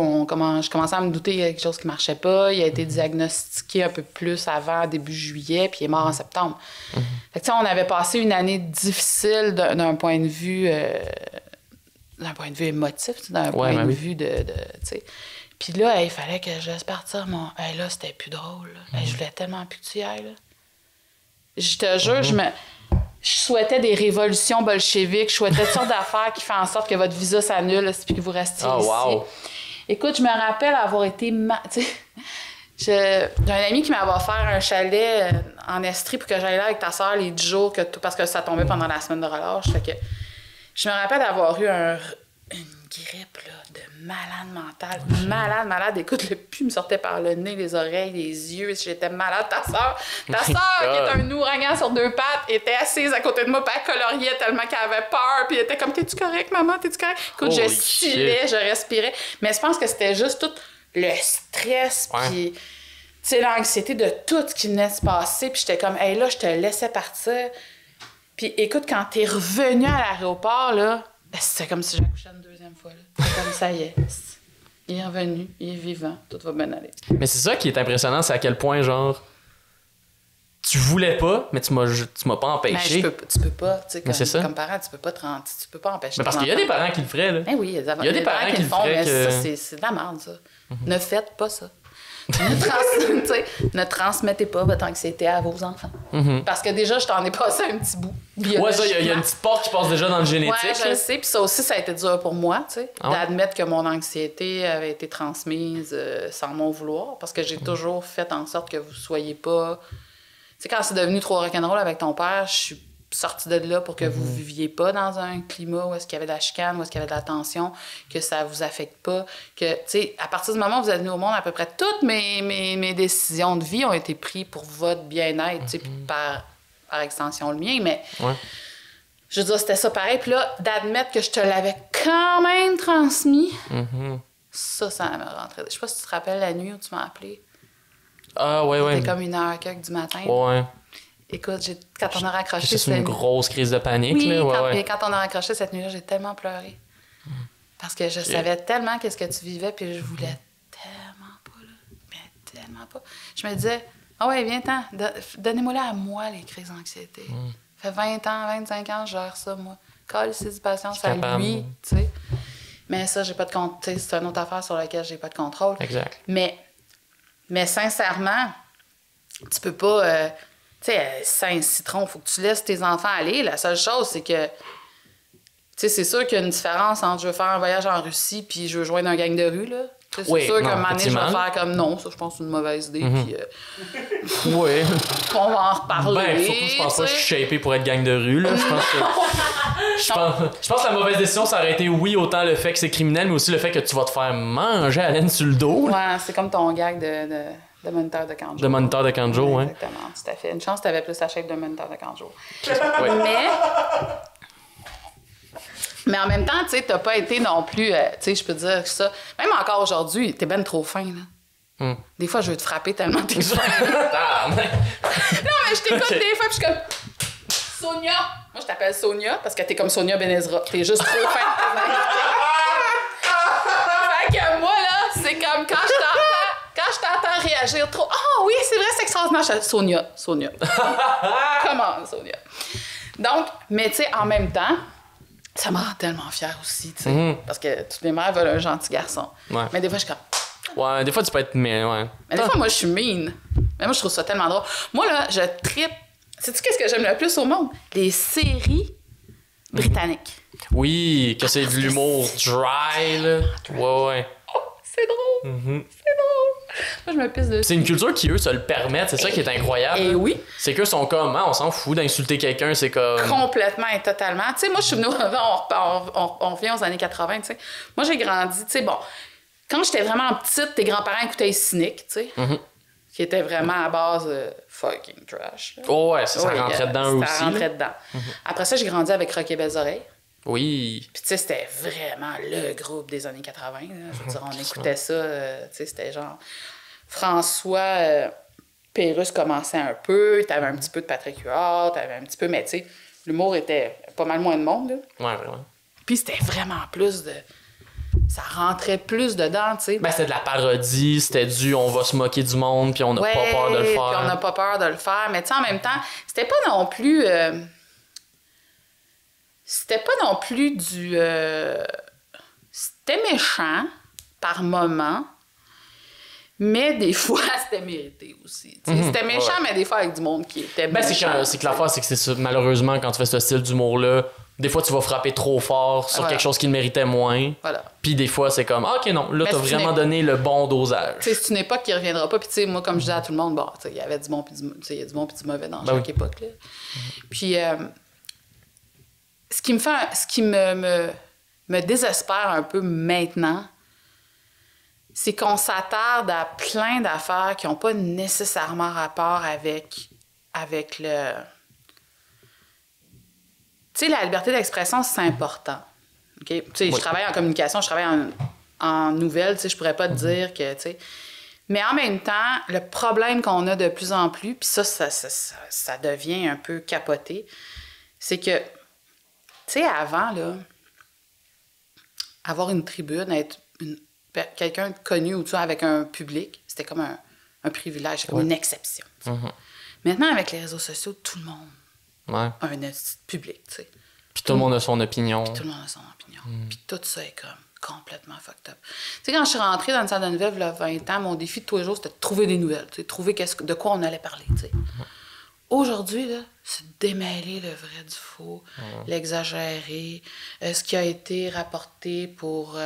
je commençais à me douter qu'il y avait quelque chose qui marchait pas. Il a été diagnostiqué un peu plus avant, début juillet, puis il est mort en septembre. Fait que, on avait passé une année difficile d'un point de vue émotif, d'un point de vue de puis là, il fallait que je laisse partir mon... là, c'était plus drôle. Je voulais tellement plus que tu y ailles. Là. Je te jure, je souhaitais des révolutions bolcheviques, je souhaitais toutes sortes d'affaires qui font en sorte que votre visa s'annule puis que vous restiez ici. Wow. Écoute, je me rappelle avoir été... j'ai un ami qui m'avait offert un chalet en Estrie pour que j'aille là avec ta soeur les 10 jours, parce que ça tombait pendant la semaine de relâche. Fait que je me rappelle d'avoir eu une grippe là, de malade mentale. Malade. Écoute, le pu me sortait par le nez, les oreilles, les yeux. J'étais malade. Ta soeur, qui est un ouragan sur 2 pattes, était assise à côté de moi, puis elle coloriait tellement qu'elle avait peur. Puis elle était comme, t'es-tu correct, maman? T'es-tu correct? Écoute, je stylais, je respirais. Mais je pense que c'était juste tout le stress, puis... Tu sais, l'anxiété de tout ce qui venait de se passer. Puis j'étais comme, hey, là, je te laissais partir. Puis écoute, quand t'es revenu à l'aéroport, là, c'était comme si j'accouchais une 2e fois. C'était comme, ça y est. Il est revenu, il est vivant, tout va bien aller. Mais c'est ça qui est impressionnant, c'est à quel point, genre, tu voulais pas, mais tu m'as pas empêché. Ben, tu peux pas, tu sais, comme parent, tu peux pas empêcher. Mais parce qu'il y a des parents qui le feraient, là. Ben oui, il y a des parents qui le font, mais ça, c'est de la merde, ça. Ne faites pas ça. Ne transmettez pas votre anxiété à vos enfants. Parce que déjà, je t'en ai passé un petit bout. Ouais, ça, il y a une petite porte qui passe déjà dans le génétique. Ouais, je le sais. Puis ça aussi, ça a été dur pour moi, tu sais, d'admettre que mon anxiété avait été transmise sans mon vouloir. Parce que j'ai toujours fait en sorte que vous soyez pas... Tu sais, quand c'est devenu trop rock'n'roll avec ton père, je suis sortie de là pour que vous viviez pas dans un climat où est-ce qu'il y avait de la chicane, où est-ce qu'il y avait de la tension, que ça vous affecte pas, que, tu sais, à partir du moment où vous êtes venu au monde, à peu près toutes mes décisions de vie ont été prises pour votre bien-être, tu sais, puis par extension le mien, mais je veux dire, c'était ça pareil, puis là, d'admettre que je te l'avais quand même transmis, ça me rentrait. Je sais pas si tu te rappelles la nuit où tu m'as appelé. Ah, ouais. C'était comme 1h du matin. Ouais. Écoute, quand on a raccroché... C'est une grosse crise de panique, là. Quand on a raccroché cette nuit-là, j'ai tellement pleuré. Parce que je savais tellement qu'est-ce que tu vivais, puis je voulais tellement pas, là. Mais tellement pas. Je me disais, viens-t'en, donnez-moi-la à moi, les crises d'anxiété. Ça fait 20 ans, 25 ans, je gère ça, moi. Calissez du patience à lui, tu sais. Mais ça, j'ai pas de contrôle. C'est une autre affaire sur laquelle j'ai pas de contrôle. Exact. Mais sincèrement, tu peux pas... tu sais, Saint-Citron, faut que tu laisses tes enfants aller. La seule chose, c'est que... Tu sais, c'est sûr qu'il y a une différence entre je veux faire un voyage en Russie puis je veux joindre un gang de rue, là. C'est sûr qu'à un moment donné, je vais faire comme non, ça, je pense que c'est une mauvaise idée. Puis, oui. On va en reparler. Surtout, je pense pas que je suis shapé pour être gang de rue, là. Je pense que la mauvaise décision, ça aurait été, oui, autant le fait que c'est criminel, mais aussi le fait que tu vas te faire manger à laine sur le dos. Ouais, c'est comme ton gag de moniteur de camp de jour. De moniteur de camp de jour, oui. Exactement, tout à fait. Une chance, tu avais plus la shape de moniteur de camp de jour. Mais en même temps, tu sais, t'as pas été non plus, tu sais, je peux dire ça. Même encore aujourd'hui, t'es ben trop fin, là. Des fois, je veux te frapper tellement t'es fin. Non, mais je t'écoute des fois, puis je suis comme... Sonia! Moi, je t'appelle Sonia parce que t'es comme Sonia Benezra. T'es juste trop fin. Fait que moi, là, c'est comme quand je t'entends réagir trop. Ah oui, c'est vrai, c'est extraordinaire. Je dis, Sonia. Comment, Sonia? Donc, mais tu sais, en même temps, ça me rend tellement fière aussi, tu sais. Parce que toutes les mères veulent un gentil garçon. Ouais. Mais des fois, je suis comme... Ouais, des fois, tu peux être... Mais des fois, moi, je suis mean. Mais moi, je trouve ça tellement drôle. Moi, là, je trippe. Sais-tu qu'est-ce que j'aime le plus au monde? Les séries britanniques. Oui, que c'est de l'humour dry, là. Ouais. Oh, c'est drôle. C'est drôle. Moi, je me pisse dessus. C'est une culture qui, eux, se le permettent. C'est ça qui est incroyable. Et oui. C'est qu'eux sont comme, on s'en fout d'insulter quelqu'un, c'est comme... Complètement et totalement. Tu sais, moi, je suis venue... On revient aux années 80, tu sais. Moi, j'ai grandi, tu sais, bon... Quand j'étais vraiment petite, tes grands-parents écoutaient Cynic, tu sais, qui était vraiment à base fucking trash. Là. Oh ouais, ça rentrait dedans aussi. Ça rentrait dedans. Après ça, j'ai grandi avec Rock et Belles Oreilles. Oui. Puis tu sais, c'était vraiment le groupe des années 80. Là. Je veux dire, on écoutait ça, tu sais, c'était genre... François Pérusse commençait un peu, t'avais un petit peu de Patrick Huard, t'avais un petit peu... Mais tu sais, l'humour était pas mal moins de monde, là. Ouais, vraiment. Puis c'était vraiment plus de... Ça rentrait plus dedans, tu sais. Ben, c'était de la parodie, c'était du on va se moquer du monde, puis on n'a pas peur de le faire. Puis on n'a pas peur de le faire. Mais tu sais, en même temps, c'était pas non plus... C'était pas non plus du... C'était méchant, par moments, mais des fois, c'était mérité aussi. C'était méchant, mais des fois avec du monde qui était méchant. C'est que l'affaire, c'est que c'est ça. Malheureusement, quand tu fais ce style d'humour-là, des fois, tu vas frapper trop fort sur quelque chose qui le méritait moins. Voilà. Puis des fois, c'est comme, OK, non, là, t'as vraiment donné le bon dosage. C'est une époque qui reviendra pas. Puis, tu sais, moi, comme je disais à tout le monde, bon, il y avait du bon puis il y a du bon puis du mauvais dans chaque époque. Là. Puis, ce qui me désespère un peu maintenant, c'est qu'on s'attarde à plein d'affaires qui n'ont pas nécessairement rapport avec le... Tu sais, la liberté d'expression, c'est important. Okay? Tu sais, je travaille en communication, je travaille en nouvelles, tu sais, je pourrais pas te dire que, tu sais... Mais en même temps, le problème qu'on a de plus en plus, puis ça devient un peu capoté, c'est que, tu sais, avant, là, avoir une tribune, être quelqu'un de connu ou tu vois, avec un public, c'était comme un privilège, c'est comme une exception. Maintenant, avec les réseaux sociaux, tout le monde a un public, tu sais. Puis tout le monde a son opinion. Puis tout le monde a son opinion. Puis tout ça est comme complètement fucked up. Tu sais, quand je suis rentrée dans une salle de nouvelles, il y a 20 ans, mon défi de tous les jours, c'était de trouver des nouvelles, tu sais, trouver de quoi on allait parler, tu sais. Aujourd'hui, là, c'est démêler le vrai du faux, l'exagérer, ce qui a été rapporté pour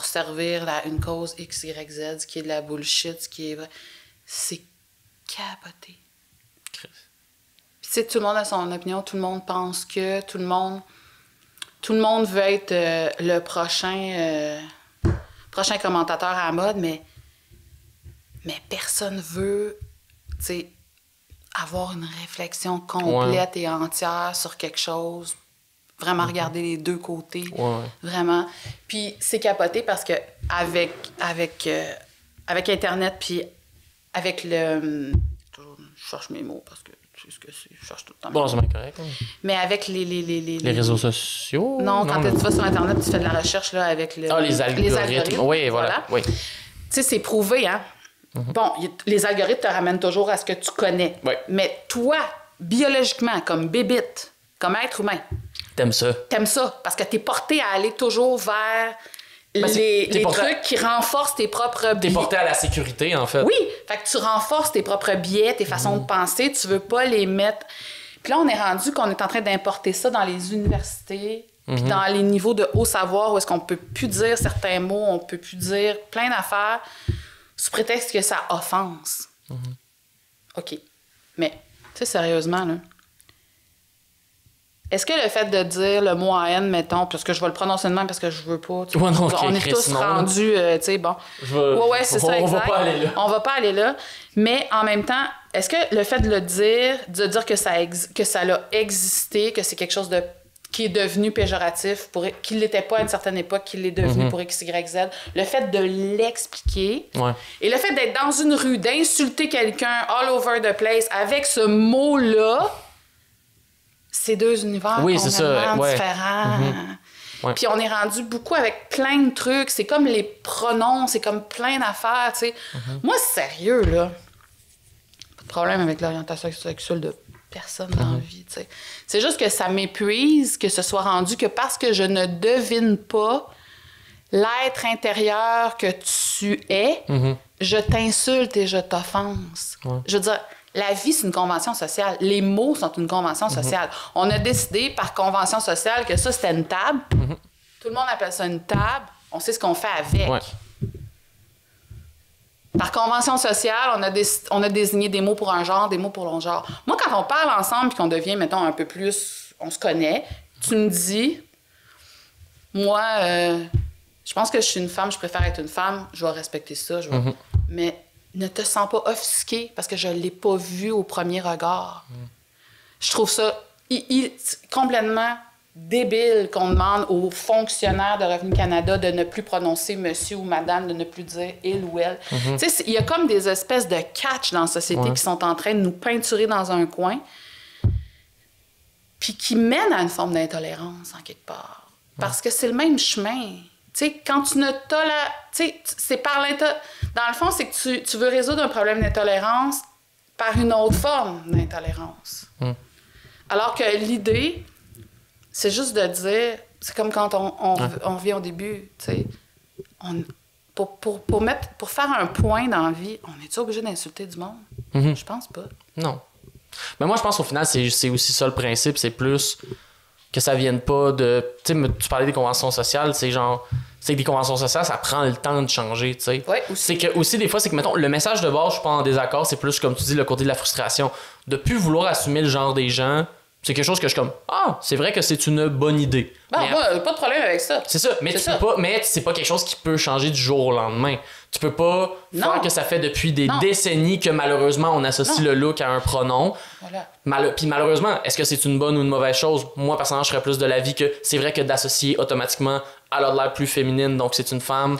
servir une cause X, Y, Z, ce qui est de la bullshit, ce qui est vrai. C'est capoté. Puis tu sais, tout le monde a son opinion, tout le monde pense que, tout le monde veut être le prochain commentateur à la mode, mais personne veut, tu sais, avoir une réflexion complète et entière sur quelque chose, vraiment regarder les deux côtés, vraiment. Puis c'est capoté parce que avec Internet, puis avec le... Je cherche mes mots parce que tu sais ce que c'est, je cherche tout le temps. Bon, c'est bien correct. Hein. Mais avec les réseaux sociaux? Non, quand tu vas sur Internet, tu fais de la recherche là, avec le... les algorithmes. Oui, voilà. Oui. Tu sais, c'est prouvé, hein? Bon, les algorithmes te ramènent toujours à ce que tu connais. Oui. Mais toi, biologiquement, comme bébite, comme être humain... T'aimes ça. Parce que t'es porté à aller toujours vers les trucs qui renforcent tes propres biais. T'es porté à la sécurité, en fait. Oui, fait que tu renforces tes propres biais, tes façons de penser, tu veux pas les mettre... Puis là, on est rendu qu'on est en train d'importer ça dans les universités, puis dans les niveaux de haut savoir, où est-ce qu'on peut plus dire certains mots, on peut plus dire plein d'affaires, sous prétexte que ça offense. OK. Mais, tu sais, sérieusement, là, est-ce que le fait de dire le mot en haine, mettons, parce que je vais le prononcer de même parce que je veux pas... On est tous rendus, tu sais, bon. C'est ça, exact. On va pas aller là. On va pas aller là. Mais en même temps, est-ce que le fait de le dire, de dire que ça a existé, que c'est quelque chose qui est devenu péjoratif, qu'il l'était pas à une certaine époque, qu'il l'est devenu pour X, Y, Z, le fait de l'expliquer, et le fait d'être dans une rue, d'insulter quelqu'un all over the place avec ce mot-là, c'est deux univers complètement différents. Puis on est rendu beaucoup avec plein de trucs. C'est comme les pronoms, c'est comme plein d'affaires, tu sais. Moi, sérieux, là, pas de problème avec l'orientation sexuelle de personne dans la vie, tu sais. C'est juste que ça m'épuise que ce soit rendu que parce que je ne devine pas l'être intérieur que tu es, je t'insulte et je t'offense. Je veux dire, la vie, c'est une convention sociale. Les mots sont une convention sociale. On a décidé par convention sociale que ça, c'était une table. Tout le monde appelle ça une table. On sait ce qu'on fait avec. Par convention sociale, on a désigné des mots pour un genre, des mots pour l'autre genre. Moi, quand on parle ensemble et qu'on devient, mettons, un peu plus... On se connaît, tu me dis... Moi, je Je pense que je suis une femme, je préfère être une femme, je vais respecter ça, mais ne te sens pas offusqué parce que je ne l'ai pas vu au premier regard. Je trouve ça complètement débile qu'on demande aux fonctionnaires de Revenu Canada de ne plus prononcer monsieur ou madame, de ne plus dire il ou elle. Tu sais, il y a comme des espèces de catch dans la société qui sont en train de nous peinturer dans un coin puis qui mènent à une forme d'intolérance en quelque part. Parce que c'est le même chemin. Tu sais, quand tu ne tolères... Tu sais, c'est par l'intolérance... Dans le fond, c'est que tu veux résoudre un problème d'intolérance par une autre forme d'intolérance. Alors que l'idée, c'est juste de dire... C'est comme quand on revient au début, tu sais. Pour faire un point dans la vie, on est-tu obligé d'insulter du monde? Je pense pas. Non. Mais moi, je pense qu'au final, c'est aussi ça le principe. C'est plus... que ça vienne pas de... Tu sais, tu parlais des conventions sociales, c'est genre... C'est que des conventions sociales, ça prend le temps de changer, tu sais. Oui, c'est que aussi, des fois, c'est que, mettons, le message de base, je suis pas en désaccord, c'est plus, comme tu dis, le côté de la frustration. De plus vouloir assumer le genre des gens, c'est quelque chose que je suis comme... Ah, c'est vrai que c'est une bonne idée. Moi, pas de problème avec ça. C'est ça, mais c'est pas quelque chose qui peut changer du jour au lendemain. Tu peux pas faire que ça fait depuis des décennies que malheureusement on associe le look à un pronom. Voilà. Puis malheureusement, est-ce que c'est une bonne ou une mauvaise chose? Moi, personnellement, je serais plus de l'avis que c'est vrai que d'associer automatiquement à l'air plus féminine, donc c'est une femme.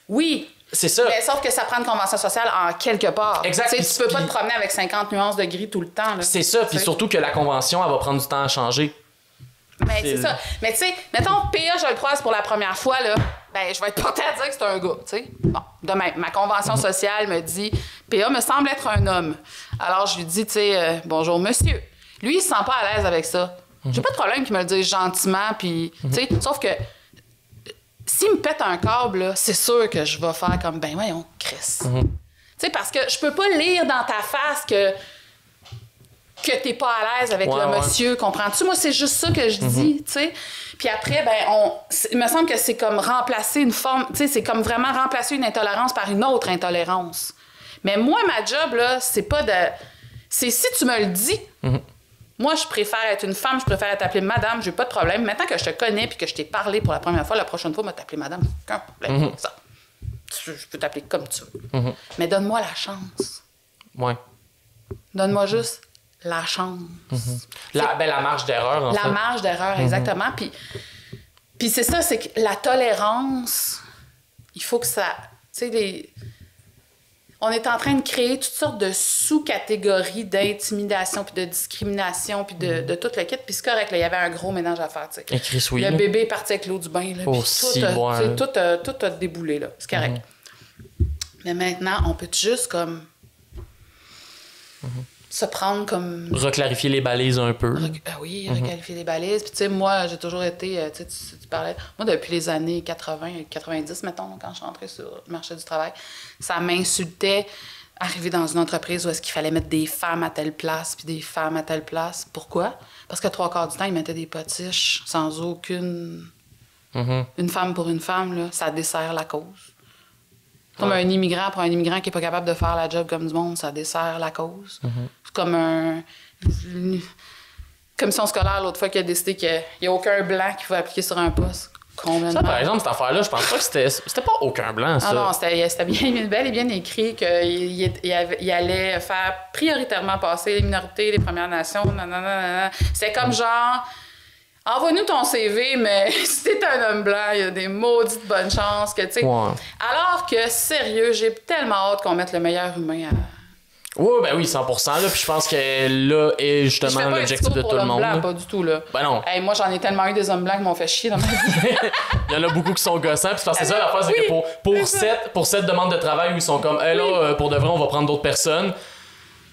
Oui. C'est ça. Mais sauf que ça prend une convention sociale en quelque part. Exact. Tu peux pas te promener avec 50 nuances de gris tout le temps. Là. C'est ça, puis surtout que la convention, elle va prendre du temps à changer. Mais c'est ça. Mais tu sais, mettons, PA, je le croise pour la première fois, là, ben, je vais être portée à dire que c'est un gars, tu sais. Bon, demain, ma convention sociale me dit, PA me semble être un homme. Alors, je lui dis, tu sais, bonjour, monsieur. Lui, il se sent pas à l'aise avec ça. J'ai pas de problème qu'il me le dise gentiment, puis, tu sais, sauf que s'il me pète un câble, là, c'est sûr que je vais faire comme, ben, voyons, Chris. Tu sais, parce que je peux pas lire dans ta face que t'es pas à l'aise avec le monsieur, comprends-tu? Moi, c'est juste ça que je dis, tu sais. Puis après, ben, il me semble que c'est comme remplacer une forme, tu sais, c'est comme vraiment remplacer une intolérance par une autre intolérance. Mais moi, ma job, là, c'est pas de... C'est si tu me le dis, moi, je préfère être une femme, je préfère t'appeler madame, j'ai pas de problème. Maintenant que je te connais puis que je t'ai parlé pour la première fois, la prochaine fois, moi, t'appeler madame, aucun problème. Ça. Je peux t'appeler comme tu veux. Mais donne-moi la chance. Ouais. Donne-moi juste la chance. La marge d'erreur, en fait. La marge d'erreur, exactement. Puis c'est ça, c'est que la tolérance, il faut que ça... Tu sais, on est en train de créer toutes sortes de sous-catégories d'intimidation, puis de discrimination, puis de tout le kit. Puis c'est correct, là, il y avait un gros ménage à faire, tu sais. Écrit oui. Le bébé est parti avec l'eau du bain, là, puis tout a déboulé, là. C'est correct. Mais maintenant, on peut juste comme... se prendre comme... Reclarifier les balises un peu. Reclarifier les balises. Puis tu sais, moi, j'ai toujours été... tu parlais... Moi, depuis les années 80, 90, mettons, quand je suis rentrée sur le marché du travail, ça m'insultait arriver dans une entreprise où est-ce qu'il fallait mettre des femmes à telle place puis des femmes à telle place. Pourquoi? Parce que 3/4 du temps, ils mettaient des potiches sans aucune... Une femme pour une femme, là, ça dessert la cause. Comme un immigrant pour un immigrant qui n'est pas capable de faire la job comme du monde, ça dessert la cause. C'est comme une commission scolaire l'autre fois qui a décidé qu'il n'y a aucun blanc qui pouvait appliquer sur un poste. Ça, par exemple, cette affaire-là, je pense pas que c'était pas aucun blanc, ça. Non, c'était bien bel et bien écrit qu'il allait faire prioritairement passer les minorités, les Premières Nations, nanana. C'était comme genre... Envoie-nous ton CV, mais si t'es un homme blanc, il y a des maudites bonnes chances que, tu sais... Alors que, sérieux, j'ai tellement hâte qu'on mette le meilleur humain à... Oui, 100%. Là, puis je pense que là est justement l'objectif de tout le monde. Blanc, pas du tout, là. Ben non. Hey, moi, j'en ai tellement eu des hommes blancs qui m'ont fait chier dans ma vie. Il y en a beaucoup qui sont gossants. Puis c'est ça, la fois, c'est que pour cette demande de travail où ils sont comme, là, pour de vrai, on va prendre d'autres personnes.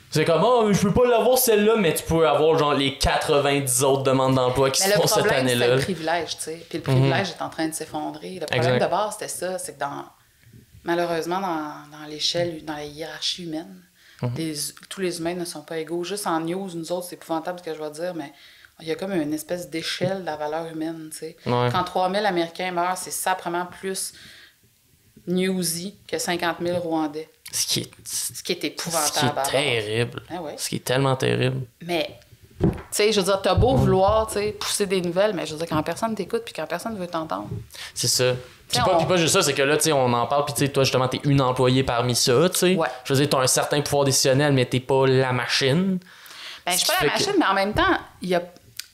C'est comme, je peux pas l'avoir celle-là, mais tu peux avoir genre les 90 autres demandes d'emploi qui se font cette année-là. Mais le problème, c'est le privilège, tu sais. Puis le privilège est en train de s'effondrer. Le problème de base, c'était ça. C'est que malheureusement, dans l'échelle, dans la hiérarchie humaine, tous les humains ne sont pas égaux. Juste en news, nous autres, c'est épouvantable ce que je vais dire, mais il y a comme une espèce d'échelle de la valeur humaine, tu sais. Quand 3000 Américains meurent, c'est simplement plus newsy que 50 000 Rwandais. Ce qui est épouvantable. Ce qui est terrible. Ouais. Ce qui est tellement terrible. Mais, tu sais, je veux dire, t'as beau vouloir, tu sais, pousser des nouvelles, mais je veux dire, quand personne t'écoute puis quand personne veut t'entendre. C'est ça. Puis pas juste ça, c'est que là, tu sais, on en parle, puis tu sais, toi, justement, t'es une employée parmi ça, tu sais. Ouais. Je veux dire, t'as un certain pouvoir décisionnel, mais t'es pas la machine. Ben, je suis pas la machine, mais en même temps, il y a... Tu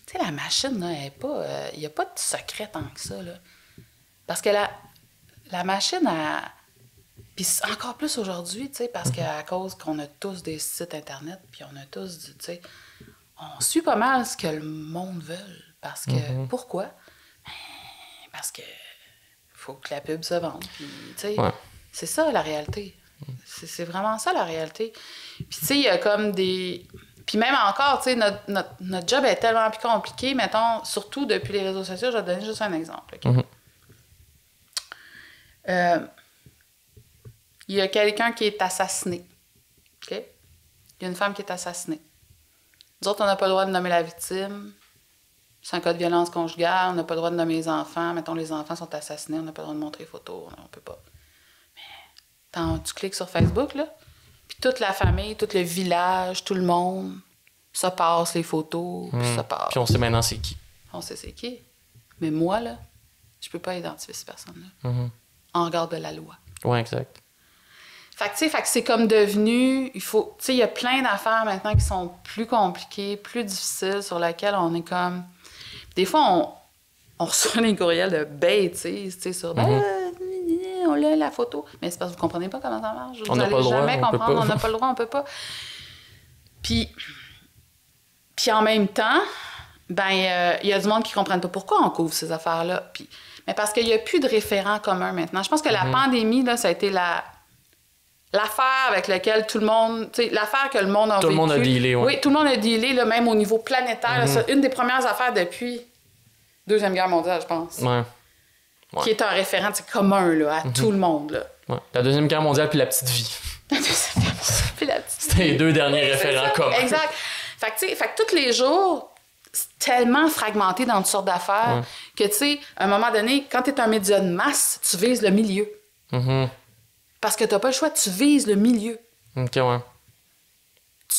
sais, la machine, là, elle est pas... Il n'y a pas de secret tant que ça, là. Parce que la machine, a... Puis encore plus aujourd'hui, tu sais, parce qu'à cause qu'on a tous des sites Internet, puis on a tous, tu sais... On suit pas mal ce que le monde veut. Parce que... Pourquoi? Ben, parce que... faut que la pub se vende. Puis, tu sais, c'est ça, la réalité. C'est vraiment ça, la réalité. Puis, tu sais, il y a comme des... Puis même encore, tu sais, notre job est tellement plus compliqué, mettons, surtout depuis les réseaux sociaux. Je vais te donner juste un exemple. Okay? Il y a quelqu'un qui est assassiné. OK? Il y a une femme qui est assassinée. Nous autres, on n'a pas le droit de nommer la victime. C'est un cas de violence conjugale. On n'a pas le droit de nommer les enfants. Mettons, les enfants sont assassinés. On n'a pas le droit de montrer les photos. On peut pas. Mais tu cliques sur Facebook, là, puis toute la famille, tout le village, tout le monde, ça passe les photos, puis ça passe. Puis on sait maintenant c'est qui. On sait c'est qui. Mais moi, là, je peux pas identifier ces personnes-là. En regard de la loi. Oui, exact. Fait que, tu sais, c'est comme devenu... Il faut... Tu sais, il y a plein d'affaires maintenant qui sont plus compliquées, plus difficiles, sur lesquelles on est comme... Des fois, on reçoit des courriels de bêtises, tu sais, sur... On a la photo. Mais c'est parce que vous comprenez pas comment ça marche. On n'a pas le droit, jamais comprendre. On n'a pas le droit, on peut pas. Puis en même temps, ben il y a du monde qui ne comprennent pas pourquoi on couvre ces affaires-là. Mais parce qu'il n'y a plus de référents communs maintenant. Je pense que la pandémie, là, ça a été l'affaire avec laquelle tout le monde... Tu sais, l'affaire que le monde a vécu. Tout le monde a dealé, oui. Oui, tout le monde a dealé, là, même au niveau planétaire. C'est une des premières affaires depuis Deuxième Guerre mondiale, je pense. Ouais. Qui est un référent commun là, à tout le monde. Là. Ouais. La Deuxième Guerre mondiale puis la petite vie. La Deuxième Guerre mondiale puis la petite vie. C'était les deux derniers référents communs. Exact. Fait que tous les jours, c'est tellement fragmenté dans toutes sortes d'affaires que, tu sais, à un moment donné, quand tu es un média de masse, tu vises le milieu. Parce que tu n'as pas le choix, tu vises le milieu. OK, ouais.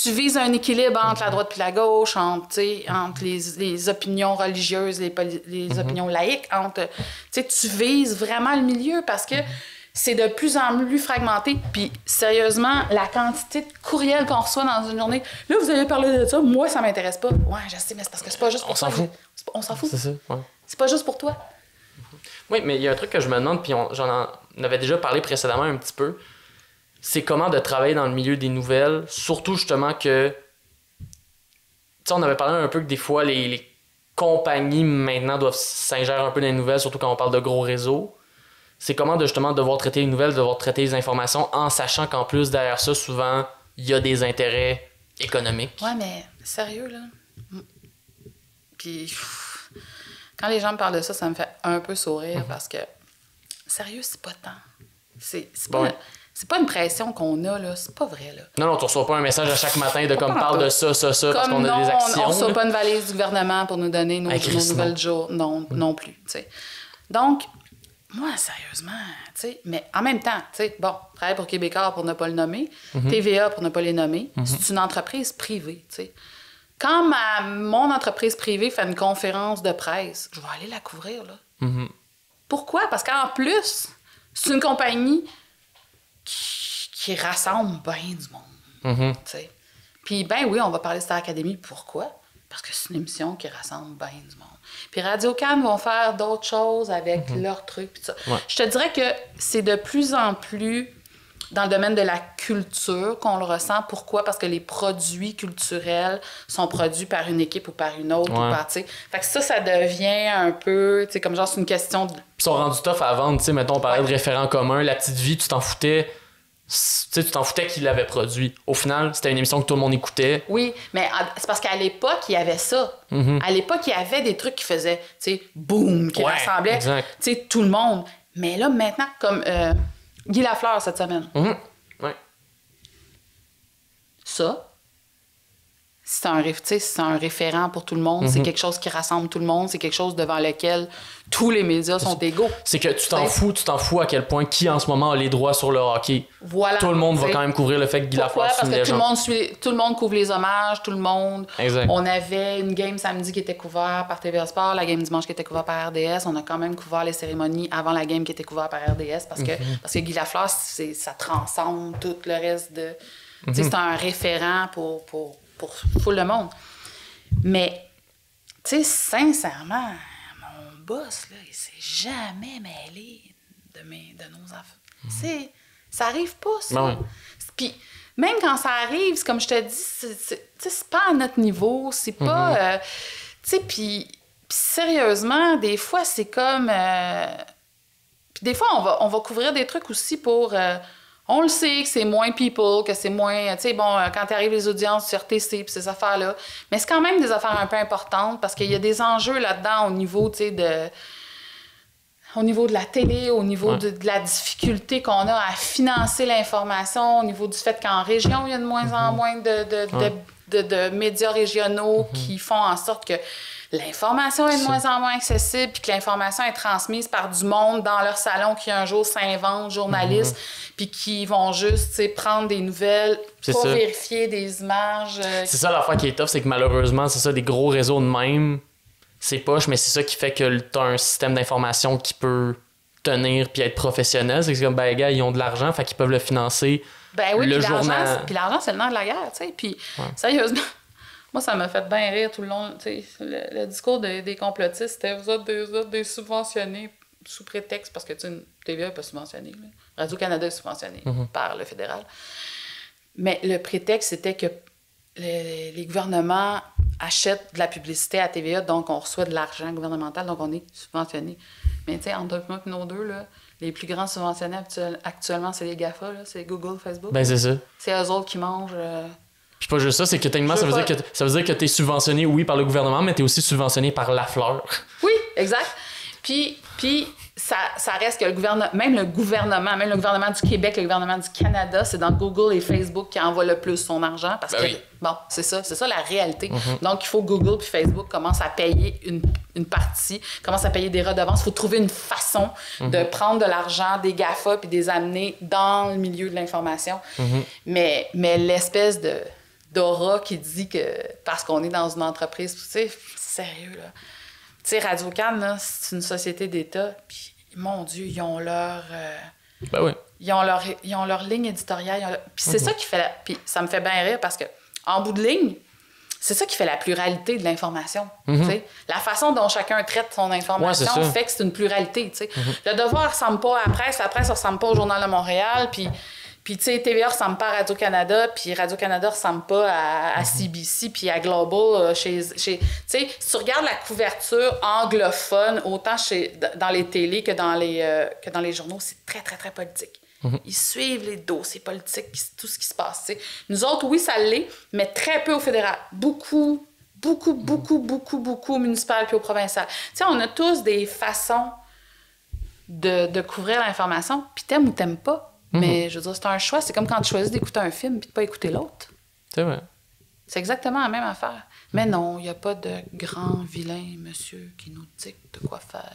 Tu vises un équilibre entre la droite et la gauche, entre les opinions religieuses, les opinions laïques, tu vises vraiment le milieu parce que c'est de plus en plus fragmenté. Puis, sérieusement, la quantité de courriels qu'on reçoit dans une journée, là, vous avez parlé de ça, moi, ça m'intéresse pas. Ouais, je sais, mais c'est parce que c'est pas juste pour toi. On s'en fout. On s'en fout. C'est ça, ouais. C'est pas juste pour toi. Oui, mais il y a un truc que je me demande, puis j'en avais déjà parlé précédemment un petit peu. C'est comment de travailler dans le milieu des nouvelles, surtout justement que... Tu sais, on avait parlé un peu que des fois, les compagnies maintenant doivent s'ingérer un peu dans les nouvelles, surtout quand on parle de gros réseaux. C'est comment de justement devoir traiter les nouvelles, devoir traiter les informations, en sachant qu'en plus, derrière ça, souvent, il y a des intérêts économiques. Ouais, mais sérieux, là. Puis, quand les gens me parlent de ça, ça me fait un peu sourire parce que, sérieux, c'est pas tant. C'est pas... Bon. C'est pas une pression qu'on a, là. C'est pas vrai, là. Non, tu reçois pas un message à chaque matin de comme parle de ça, parce qu'on a des actions. On reçoit pas une valise du gouvernement pour nous donner nos nouvelles du jour. Non plus, tu sais. Donc, moi, sérieusement, tu sais, mais en même temps, tu sais, bon, travaille pour Québécois pour ne pas le nommer, TVA pour ne pas les nommer, c'est une entreprise privée, tu sais. Quand mon entreprise privée fait une conférence de presse, je vais aller la couvrir, là. Pourquoi? Parce qu'en plus, c'est une compagnie qui rassemble bien du monde. T'sais. Puis, ben oui, on va parler de Star Academy. Pourquoi? Parce que c'est une émission qui rassemble bien du monde. Puis Radio-Can vont faire d'autres choses avec leurs trucs. Pis ça. Ouais. Je te dirais que c'est de plus en plus dans le domaine de la culture qu'on le ressent. Pourquoi? Parce que les produits culturels sont produits par une équipe ou par une autre. Ou par, fait que ça devient un peu, comme genre, c'est une question de... Ils sont rendus tough à vendre, tu sais, mettons, on parlait de référents communs, La Petite Vie, tu t'en foutais qui l'avait produit. Au final, c'était une émission que tout le monde écoutait. Oui, mais c'est parce qu'à l'époque, il y avait ça. À l'époque, il y avait des trucs qui faisaient, tu sais, boum, qui rassemblaient, tu sais, tout le monde. Mais là, maintenant, comme Guy Lafleur cette semaine. Ouais. Ça, c'est un référent pour tout le monde. C'est quelque chose qui rassemble tout le monde. C'est quelque chose devant lequel tous les médias sont égaux. C'est que tu t'en fous à quel point qui en ce moment a les droits sur le hockey. Voilà. Tout le monde va quand même couvrir le fait que Guy Lafleur c'est une légende. Parce que tout le monde couvre les hommages, tout le monde. Exact. On avait une game samedi qui était couverte par TVA Sport, la game dimanche qui était couverte par RDS. On a quand même couvert les cérémonies avant la game qui était couverte par RDS parce que Guy Lafleur, ça transcende tout le reste de... C'est un référent pour full le monde. Mais, tu sais, sincèrement, mon boss, là, il s'est jamais mêlé de nos affaires. Ça arrive pas, ça. Ouais. Puis, même quand ça arrive, c'est comme je te dis, c'est pas à notre niveau, c'est pas... tu sais, puis sérieusement, des fois, c'est comme... Puis des fois, on va couvrir des trucs aussi pour... on le sait que c'est moins people, que c'est moins... Tu sais, bon, quand t'arrives les audiences sur RTC puis ces affaires-là, mais c'est quand même des affaires un peu importantes parce qu'il y a des enjeux là-dedans au niveau, tu sais, au niveau de la télé, au niveau de la difficulté qu'on a à financer l'information, au niveau du fait qu'en région, il y a de moins en moins de médias régionaux qui font en sorte que l'information est de moins en moins accessible puis que l'information est transmise par du monde dans leur salon qui un jour s'inventent journalistes puis qui vont juste, tu sais, prendre des nouvelles, vérifier des images. C'est ça l'affaire qui est tough, c'est que malheureusement, c'est ça, des gros réseaux de même, c'est poche, mais c'est ça qui fait que t'as un système d'information qui peut tenir puis être professionnel. C'est comme, ben, les gars, ils ont de l'argent, fait qu'ils peuvent le financer. Ben oui, puis l'argent, c'est le nom de la guerre, tu sais. Puis, sérieusement, moi, ça m'a fait bien rire tout le long. Tu sais, le discours des complotistes, c'était vous autres des subventionnés sous prétexte, parce que, tu sais, TVA n'est pas subventionnée. Radio-Canada est subventionné par le fédéral. Mais le prétexte, c'était que les gouvernements achètent de la publicité à TVA, donc on reçoit de l'argent gouvernemental, donc on est subventionné. Mais tu sais, entre nos deux, là, les plus grands subventionnés actuellement, c'est les GAFA, là, c'est Google, Facebook. Ben c'est ça. C'est eux autres qui mangent... Puis pas juste ça, c'est que techniquement, ça veut dire que t'es subventionné, oui, par le gouvernement, mais t'es aussi subventionné par Lafleur. Oui, exact. Puis ça reste que même le gouvernement du Québec, le gouvernement du Canada, c'est dans Google et Facebook qui envoie le plus son argent parce que, bon, c'est ça la réalité. Donc, il faut que Google puis Facebook commencent à payer une partie, commencent à payer des redevances. Il faut trouver une façon de prendre de l'argent des GAFA puis des amener dans le milieu de l'information. Mais l'espèce d'aura qui dit que parce qu'on est dans une entreprise, tu sais, sérieux, là. Tu sais, Radio-Can, là, c'est une société d'État, puis mon Dieu, ils ont leur... Ils ont leur ligne éditoriale. Puis c'est ça qui fait... Puis ça me fait bien rire parce que, en bout de ligne, c'est ça qui fait la pluralité de l'information. Tu sais. La façon dont chacun traite son information fait que c'est une pluralité. Tu sais. Le Devoir ne ressemble pas à la presse ne ressemble pas au Journal de Montréal, puis, tu sais, TVA ressemble pas à Radio-Canada, puis Radio-Canada ressemble pas à CBC, puis à Global. Tu sais, si tu regardes la couverture anglophone, autant dans les télés que dans les journaux, c'est très, très, très politique. Ils suivent les dossiers politiques, tout ce qui se passe. T'sais. Nous autres, oui, ça l'est, mais très peu au fédéral. Beaucoup au municipal puis au provincial. Tu sais, on a tous des façons de couvrir l'information, puis t'aimes ou t'aimes pas. Mais je veux dire, c'est un choix. C'est comme quand tu choisis d'écouter un film puis de pas écouter l'autre. C'est vrai. C'est exactement la même affaire. Mais non, il n'y a pas de grand vilain monsieur qui nous dicte de quoi faire.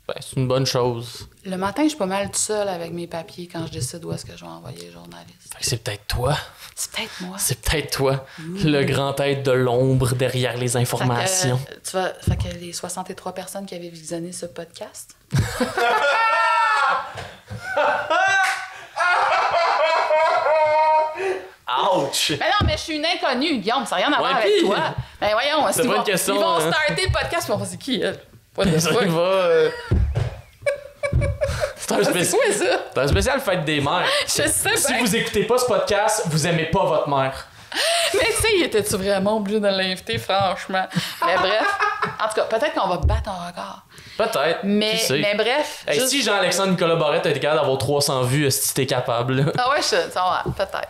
Ben, c'est une bonne chose. Le matin, je suis pas mal tout seul avec mes papiers quand je décide où est-ce que je vais envoyer les journalistes. Fait que c'est peut-être toi. C'est peut-être moi. C'est peut-être toi, le grand tête de l'ombre derrière les informations. Fait que les 63 personnes qui avaient visionné ce podcast... Ouch! Mais non, mais je suis une inconnue, Guillaume, ça n'a rien à voir avec toi. Ben voyons, c'est pas une question, ils vont starter le podcast, puis on va dire c'est qui, elle? C'est un spécial fête des mères. Je sais Si vous écoutez pas ce podcast, vous aimez pas votre mère. Mais tu sais, était-tu vraiment obligé de l'inviter, franchement? Mais bref, en tout cas, peut-être qu'on va battre un record. Peut-être. Mais bref. Hey, Si Jean-Alexandre Nicolas Barrette a été capable d'avoir 300 vues, si t'es capable. Là. Ah ouais, peut-être.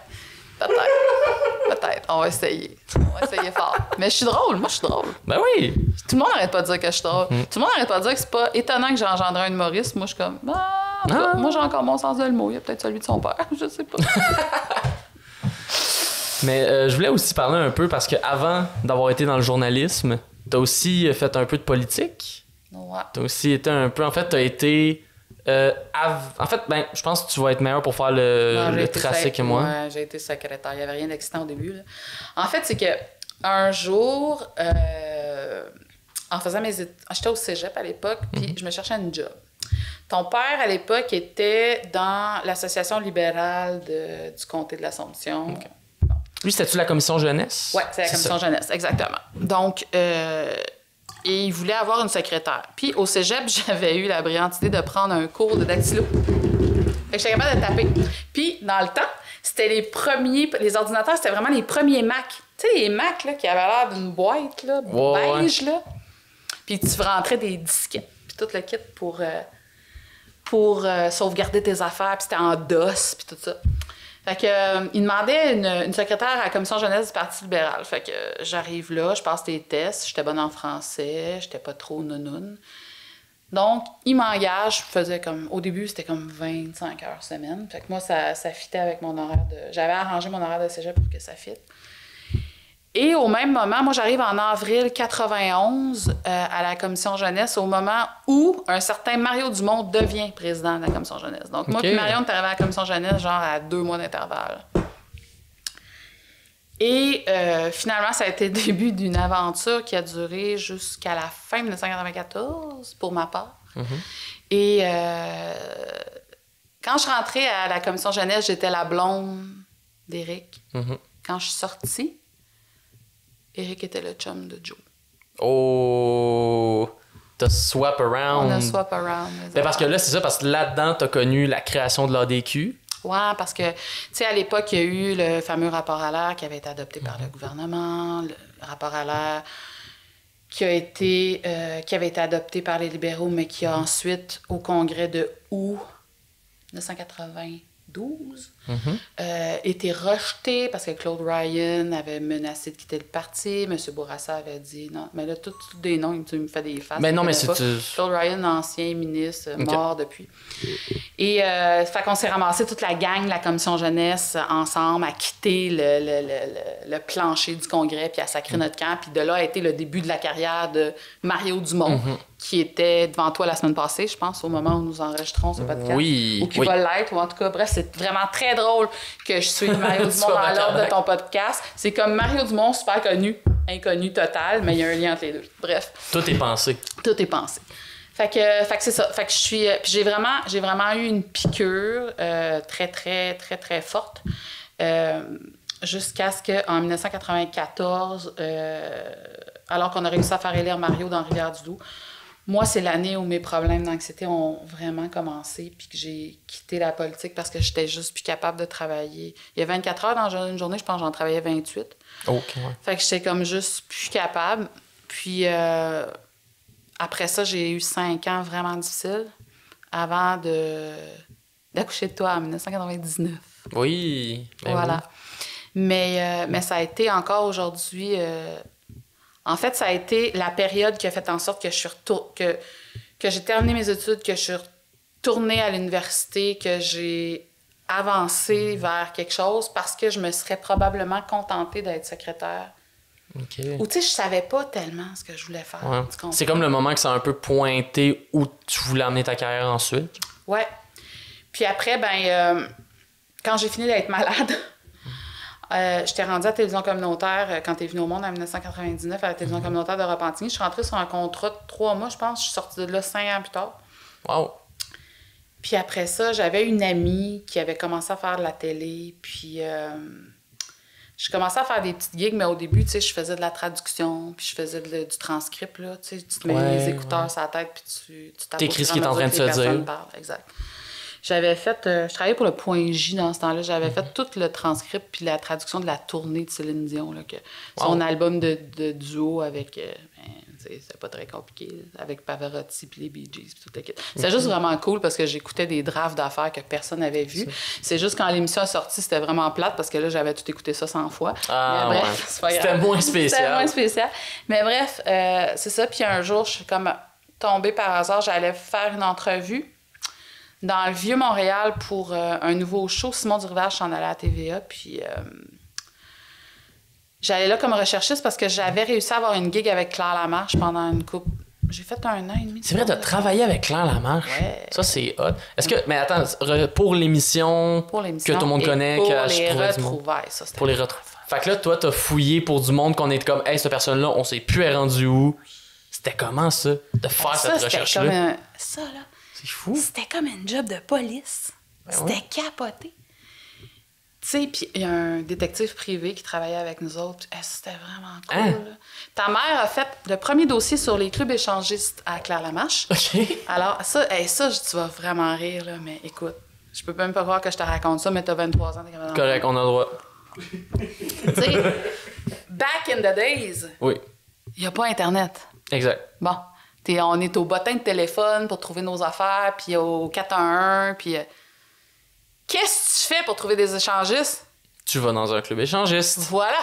Peut-être. On va essayer. Fort. Mais je suis drôle. Moi, je suis drôle. Ben oui. Tout le monde n'arrête pas de dire que je suis drôle. Tout le monde n'arrête pas de dire que c'est pas étonnant que j'ai engendré un humoriste. Moi, je suis comme... moi, j'ai encore mon sens de l'humour. Il y a peut-être celui de son père. Je sais pas. Mais je voulais aussi parler un peu parce qu'avant d'avoir été dans le journalisme, t'as aussi fait un peu de politique. Ouais. T'as aussi été un peu... En fait, t'as été... En fait, je pense que tu vas être meilleur pour faire le tracé que moi. Ouais, j'ai été secrétaire. Il n'y avait rien d'excitant au début. Là. En fait, c'est que un jour, en faisant mes études... J'étais au cégep à l'époque, puis je me cherchais un job. Ton père, à l'époque, était dans l'association libérale du comté de l'Assomption. Okay. Bon. Lui, c'était-tu la commission jeunesse? Oui, c'est la commission jeunesse, exactement. Donc, et il voulait avoir une secrétaire. Puis au cégep, j'avais eu la brillante idée de prendre un cours de dactylo. Fait que j'étais capable de taper. Puis, dans le temps, c'était les ordinateurs, c'était vraiment les premiers Mac. Tu sais, les Mac là, qui avaient l'air d'une boîte, là, beige, là. Puis tu rentrais des disquettes, puis tout le kit pour sauvegarder tes affaires, puis c'était en DOS, puis tout ça. Fait que, il demandait une secrétaire à la commission jeunesse du Parti libéral. Fait que j'arrive là, je passe des tests, j'étais bonne en français, j'étais pas trop nounoune. Donc, il m'engage, au début, c'était comme 25 heures semaine. Fait que moi, ça fitait avec mon horaire j'avais arrangé mon horaire de cégep pour que ça fitte. Et au même moment, moi, j'arrive en avril 91 à la commission jeunesse, au moment où un certain Mario Dumont devient président de la commission jeunesse. Donc, moi et Marion, on est arrivé à la commission jeunesse genre à 2 mois d'intervalle. Et finalement, ça a été le début d'une aventure qui a duré jusqu'à la fin 1994, pour ma part. Et quand je rentrais à la commission jeunesse, j'étais la blonde d'Éric. Quand je suis sortie, Éric était le chum de Joe. Oh! T'as swap around. On a swap around. Ben parce que là, c'est ça, parce que là-dedans, t'as connu la création de l'ADQ. Oui, parce que, tu sais, à l'époque, il y a eu le fameux rapport à l'air qui avait été adopté par le gouvernement, le rapport à l'air qui avait été adopté par les libéraux, mais qui a ensuite, au congrès de août 1992, été rejeté parce que Claude Ryan avait menacé de quitter le parti. M. Bourassa avait dit non. Mais là, tous des noms, tu me fais des faces. Mais non, mais c'est. Claude Ryan, ancien ministre, mort depuis. Et fait qu'on s'est ramassé toute la gang de la commission jeunesse ensemble à quitter le plancher du congrès puis à sacrer notre camp. Puis de là a été le début de la carrière de Mario Dumont, qui était devant toi la semaine passée, je pense, au moment où nous enregistrons ce podcast. Oui. Ou qui va l'être, ou en tout cas, bref, c'est vraiment très drôle que je suis Mario Dumont dans l'ordre de ton podcast. C'est comme Mario Dumont, super connu, inconnu total, mais il y a un lien entre les deux. Bref. Tout est pensé. Tout est pensé. Fait que c'est ça. Fait que je suis... Puis j'ai vraiment eu une piqûre très, très, très, très forte. Jusqu'à ce qu'en 1994, alors qu'on a réussi à faire élire Mario dans Rivière-du-Loup, moi, c'est l'année où mes problèmes d'anxiété ont vraiment commencé, puis que j'ai quitté la politique parce que j'étais juste plus capable de travailler. Il y a 24 heures dans une journée, je pense que j'en travaillais 28. OK, ouais. Fait que j'étais comme juste plus capable. Puis après ça, j'ai eu 5 ans vraiment difficiles avant d'accoucher de toi en 1999. Oui. Voilà. Oui. Mais ça a été encore aujourd'hui... En fait, ça a été la période qui a fait en sorte que que j'ai terminé mes études, que je suis retournée à l'université, que j'ai avancé vers quelque chose parce que je me serais probablement contentée d'être secrétaire. Okay. Ou tu sais, je savais pas tellement ce que je voulais faire. Ouais. C'est comme le moment que ça a un peu pointé où tu voulais amener ta carrière ensuite. Ouais. Puis après, quand j'ai fini d'être malade... j'étais rendue à la télévision communautaire quand t'es venue au monde en 1999 à la télévision communautaire de Repentigny. Je suis rentrée sur un contrat de 3 mois, je pense. Je suis sortie de là 5 ans plus tard. Wow! Puis après ça, j'avais une amie qui avait commencé à faire de la télé. Puis je commençais à faire des petites gigs, mais au début, tu sais, je faisais de la traduction, puis je faisais du transcript, là. Tu sais, tu te mets les écouteurs sur la tête, puis tu tapes. T'écris ce qui est en train de se dire. Exact. J'avais fait... je travaillais pour le Point J dans ce temps-là. J'avais fait tout le transcript puis la traduction de la tournée de Céline Dion. Là, son album de duo avec... c'est pas très compliqué. Là, avec Pavarotti puis les Bee Gees puis tout le kit. C'était juste vraiment cool parce que j'écoutais des drafts d'affaires que personne n'avait vus. C'est juste quand l'émission est sortie, c'était vraiment plate parce que là, j'avais tout écouté ça 100 fois. Ah, mais bref, c'est pas grave. C'était moins spécial. C'était moins spécial. Mais bref, c'est ça. Puis un jour, je suis comme tombée par hasard. J'allais faire une entrevue dans le Vieux-Montréal pour un nouveau show. Simon Durivage s'en allait à TVA, puis j'allais là comme recherchiste parce que j'avais réussi à avoir une gig avec Claire Lamarche pendant une couple. J'ai fait 1 an et demi. C'est vrai, de travailler avec Claire Lamarche. Ouais. Ça, c'est hot. Est-ce que... Mais attends, pour l'émission que tout le monde connaît, pour que les je trouvais du monde. retrouvailles, ça, c'était Pour les retrouvailles. Fait que là, toi, t'as fouillé pour du monde qu'on est comme, hey, cette personne-là, on sait plus elle est rendue où. C'était comment ça, de faire cette recherche-là? Ça, là. C'est fou. C'était comme un job de police. C'était capoté. Tu sais, puis il y a un détective privé qui travaillait avec nous autres. C'était vraiment cool. Là. Ta mère a fait le premier dossier sur les clubs échangistes à Claire Lamarche. OK. Alors, ça, tu vas vraiment rire, là, mais écoute, je peux même pas croire que je te raconte ça, mais t'as 23 ans. Correct, on a le droit. Tu sais, back in the days, Oui. il n'y a pas Internet. Exact. Bon, on est au bottin de téléphone pour trouver nos affaires, puis au 411, puis... Qu'est-ce que tu fais pour trouver des échangistes? Tu vas dans un club échangiste. Voilà!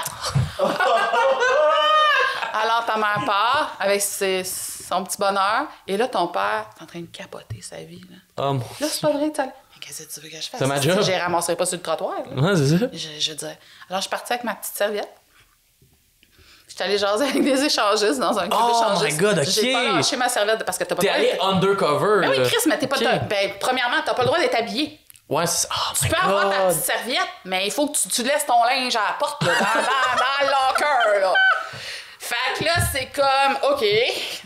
Alors, ta mère part avec son petit bonheur, et là, ton père est en train de capoter sa vie. Là, Oh mon là c'est pas vrai, tu sais. Mais qu'est-ce que tu veux que je fasse? C'est ma job. Je ramasserai pas sur le trottoir. Là. Ouais, c'est ça. Je dirais. Alors, je suis partie avec ma petite serviette. Je suis allée jaser avec des échangistes dans un club échangiste. Oh my God, OK! J'ai pas lâché ma serviette parce que t'as pas T'es allé undercover. Ben oui, là. Chris, mais t'es pas... OK. Ben, premièrement, t'as pas le droit d'être habillé. Ouais, c'est ça. Oh Tu my peux avoir ta God. petite serviette, mais il faut que tu laisses ton linge à la porte, là, dans le locker, là. Fait que là, c'est comme, OK,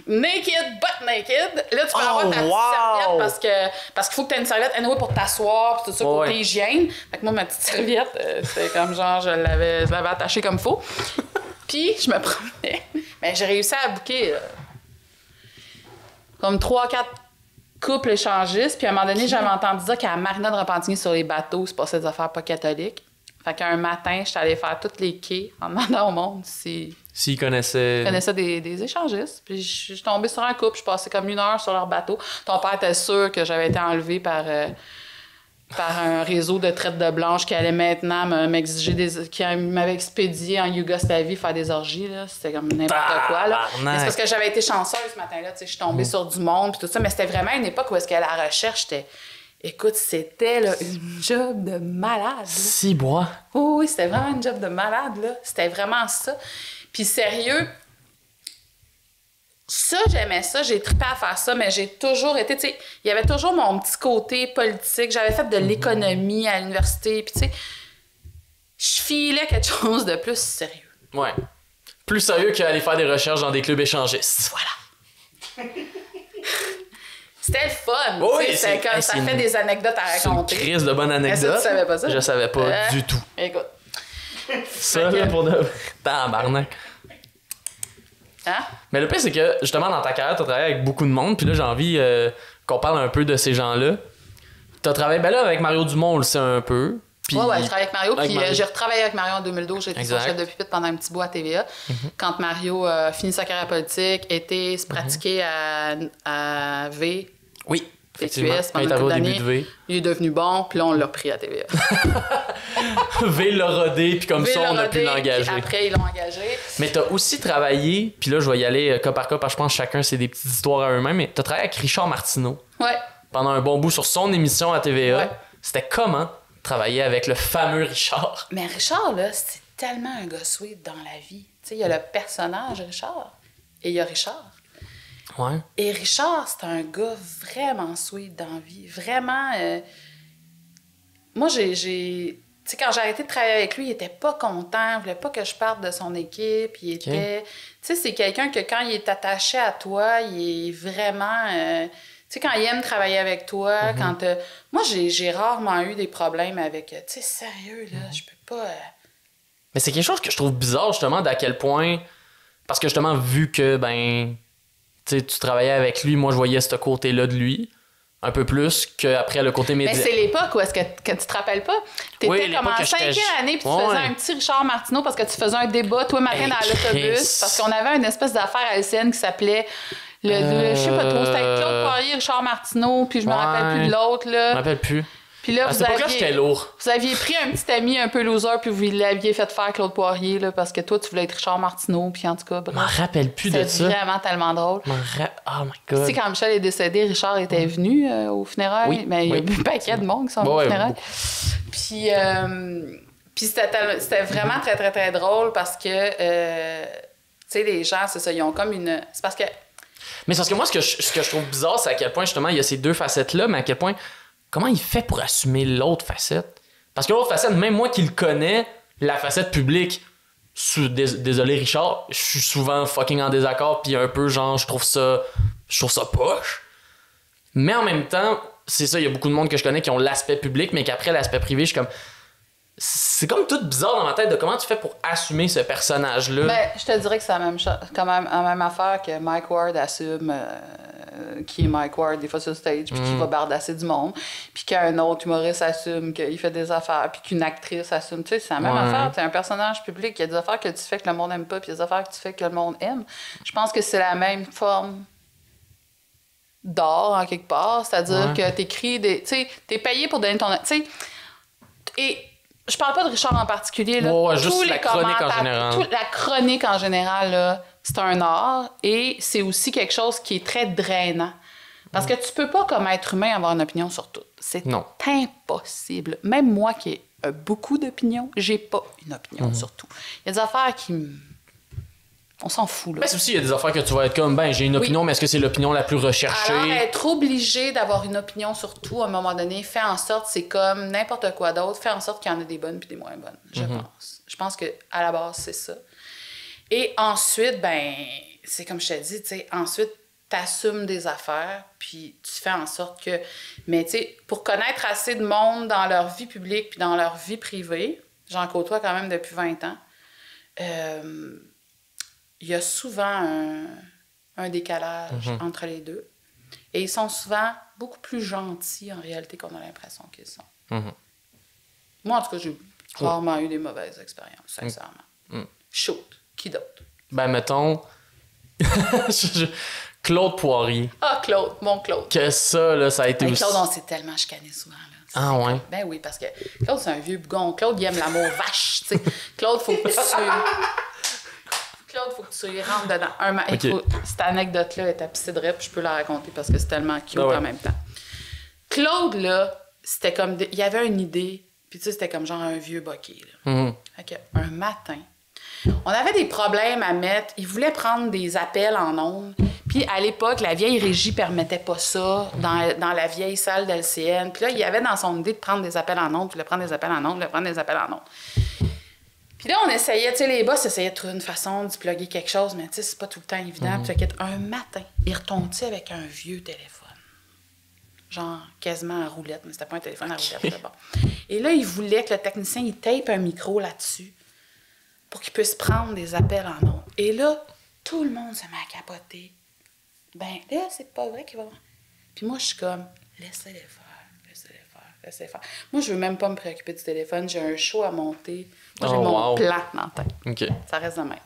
naked, but naked. Là, tu peux avoir ta petite serviette parce qu'il faut que tu aies une serviette anyway pour t'asseoir, pis tout ça, pour l'hygiène. Fait que moi, ma petite serviette, c'était comme genre, je l'avais attachée comme il faut. Puis, je me promenais. Mais j'ai réussi à booker comme 3-4 couple échangiste, puis à un moment donné, j'avais entendu dire qu'à la marina de Repentigny sur les bateaux, c'est passé des affaires pas catholiques. Fait qu'un matin, j'étais allée faire tous les quais en demandant au monde s'ils connaissaient des échangistes. Puis je suis tombée sur un couple, je passais comme 1 heure sur leur bateau. Ton père était sûr que j'avais été enlevée par un réseau de traite de blanche qui allait maintenant m'exiger qui m'avait expédié en Yougoslavie faire des orgies, là. C'était comme n'importe quoi, là. Mais c'est parce que j'avais été chanceuse ce matin-là, tu sais, je suis tombée sur du monde puis tout ça, mais c'était vraiment une époque où est-ce que la recherche écoute, c'était là, une job de malade, là. Si bois. Oui, c'était vraiment une job de malade, là. C'était vraiment ça. Puis sérieux, ça, j'aimais ça, j'ai trippé à faire ça, mais j'ai toujours été, tu sais, il y avait toujours mon petit côté politique. J'avais fait de l'économie à l'université, puis tu sais, je filais quelque chose de plus sérieux. Ouais. Plus sérieux qu'aller faire des recherches dans des clubs échangistes. Voilà. C'était le fun. Oui, c'est comme ça fait des anecdotes à raconter. C'est une crise de bonne anecdote. Est-ce que tu savais pas ça? Je savais pas du tout. Écoute. Ça, là, pour de... Tabarnak. Hein? Mais le pire, c'est que, justement, dans ta carrière, t'as travaillé avec beaucoup de monde, puis là, j'ai envie qu'on parle un peu de ces gens-là. T'as travaillé, ben là, avec Mario Dumont, on le sait un peu. Puis... Ouais, je travaille avec Mario, puis j'ai retravaillé avec Mario en 2012. J'ai été son chef de pupitre pendant un petit bout à TVA. Quand Mario a fini sa carrière politique, était se pratiquer à V. Oui, effectivement. PQS, Quand il est arrivé au début de V. Il est devenu bon, puis là, on l'a pris à TVA. V l'a rodé, puis comme ça, on a pu l'engager. Après, ils l'ont engagé. Mais t'as aussi travaillé, puis là, je vais y aller cas par cas, parce que je pense que chacun, c'est des petites histoires à eux-mêmes, mais t'as travaillé avec Richard Martineau. Ouais. Pendant un bon bout sur son émission à TVA. Ouais. C'était comment travailler avec le fameux Richard? Mais Richard, là, c'est tellement un gars sweet dans la vie. Tu sais, il y a le personnage Richard, et il y a Richard. Ouais. Et Richard, c'est un gars vraiment sweet dans la vie. Vraiment... Moi, Tu sais, quand j'ai arrêté de travailler avec lui, il était pas content, il voulait pas que je parte de son équipe. Il était... Tu sais, c'est quelqu'un que quand il est attaché à toi, il est vraiment... Tu sais, quand il aime travailler avec toi, quand... Moi, j'ai rarement eu des problèmes avec... Tu sais, sérieux, là, je peux pas... Mais c'est quelque chose que je trouve bizarre, justement, d'à quel point... Parce que, justement, vu que, ben... Tu sais, tu travaillais avec lui, moi, je voyais ce côté-là de lui. Un peu plus qu'après le côté média. Mais c'est l'époque où est-ce que tu te rappelles pas? T'étais comme en 5e année, puis tu faisais un petit Richard Martineau parce que tu faisais un débat, toi, matin, dans l'autobus, parce qu'on avait une espèce d'affaire à LCN qui s'appelait... je sais pas trop, c'était avec Claude Poirier, Richard Martineau, puis je me rappelle plus de l'autre, là. Je me rappelle plus. Puis là, vous aviez pris un petit ami un peu loser, puis vous l'aviez fait faire Claude Poirier, là, parce que toi, tu voulais être Richard Martineau, puis en tout cas, bref. Je me rappelle plus de ça. C'est vraiment tellement drôle. Oh my God. Tu sais, quand Michel est décédé, Richard était venu aux funérailles. Oui, mais il y a eu un paquet de monde qui sont venus aux funérailles. Puis c'était vraiment très, très, très drôle parce que, tu sais, les gens, c'est ça, ils ont comme une... C'est parce que... Mais c'est parce que moi, ce que je trouve bizarre, c'est à quel point, justement, il y a ces deux facettes-là, mais à quel point... Comment il fait pour assumer l'autre facette? Parce que l'autre facette, même moi qui le connais, la facette publique, désolé Richard, je suis souvent fucking en désaccord, puis un peu genre, je trouve ça poche. Mais en même temps, c'est ça, il y a beaucoup de monde que je connais qui ont l'aspect public, mais qu'après l'aspect privé, je suis comme... C'est comme tout bizarre dans ma tête de comment tu fais pour assumer ce personnage-là. Ben, je te dirais que c'est la même chose, quand même la même affaire que Mike Ward assume qui est Mike Ward des fois sur stage, puis qui va bardasser du monde, puis qu'un autre humoriste assume qu'il fait des affaires, puis qu'une actrice assume. Tu sais, c'est la même affaire. Tu es un personnage public, il y a des affaires que tu fais que le monde aime pas, puis il y a des affaires que tu fais que le monde aime. Je pense que c'est la même forme d'art, en quelque part. C'est-à-dire que t'écris des... Tu sais, t'es payé pour donner ton... Tu sais, et... Je parle pas de Richard en particulier. Là. Ouais, juste la chronique en général. La chronique en général, là, c'est un art et c'est aussi quelque chose qui est très drainant. Parce que tu peux pas, comme être humain, avoir une opinion sur tout. C'est impossible. Même moi qui ai beaucoup d'opinions, j'ai pas une opinion sur tout. Il y a des affaires qui on s'en fout, là. Mais c'est aussi, il y a des affaires que tu vas être comme, ben, j'ai une opinion, mais est-ce que c'est l'opinion la plus recherchée? Alors, être obligé d'avoir une opinion sur tout, à un moment donné, fait en sorte, c'est comme n'importe quoi d'autre, fait en sorte qu'il y en a des bonnes puis des moins bonnes, je pense. Je pense qu'à la base, c'est ça. Et ensuite, ben, c'est comme je te dis, tu sais, ensuite, t'assumes des affaires, puis tu fais en sorte que... Mais, tu sais, pour connaître assez de monde dans leur vie publique puis dans leur vie privée, j'en côtoie quand même depuis 20 ans, il y a souvent un décalage entre les deux. Et ils sont souvent beaucoup plus gentils, en réalité, qu'on a l'impression qu'ils sont. Moi, en tout cas, j'ai rarement eu des mauvaises expériences, sincèrement. Shoot. Qui d'autre? Ben, mettons... Claude Poirier. Ah, Claude, mon Claude. Que ça, là, ça a été aussi... Claude, on s'est tellement chicané souvent, là. Ah ouais? Ben oui, parce que Claude, c'est un vieux bougon. Claude, il aime l'amour vache, tu sais. Claude, faut que tu... Claude, faut que tu y rentres dedans. Écoute, cette anecdote-là est tapissée de rire, puis je peux la raconter parce que c'est tellement cute en même temps. Claude, là, c'était comme... Il y avait une idée, puis tu sais, c'était comme genre un vieux bokeh, là. Fait un matin, on avait des problèmes à mettre. Il voulait prendre des appels en ondes. Puis à l'époque, la vieille régie permettait pas ça dans la vieille salle d'LCN. Puis là, il y avait dans son idée de prendre des appels en ondes, puis de prendre des appels en ondes, de prendre des appels en ondes. Puis là, on essayait, tu sais, les boss essayaient de trouver une façon de plugger quelque chose, mais tu sais, c'est pas tout le temps évident. Puis un matin, il retombe avec un vieux téléphone. Genre quasiment à roulette, mais c'était pas un téléphone à roulette, c'était bon. Et là, il voulait que le technicien, il tape un micro là-dessus pour qu'il puisse prendre des appels en ondes. Et là, tout le monde se met à capoter. Ben là, c'est pas vrai qu'il va... Puis moi, je suis comme, laissez-les faire. Moi, je veux même pas me préoccuper du téléphone. J'ai un show à monter. Moi, j'ai mon plan dans la tête. Okay. Ça reste de même.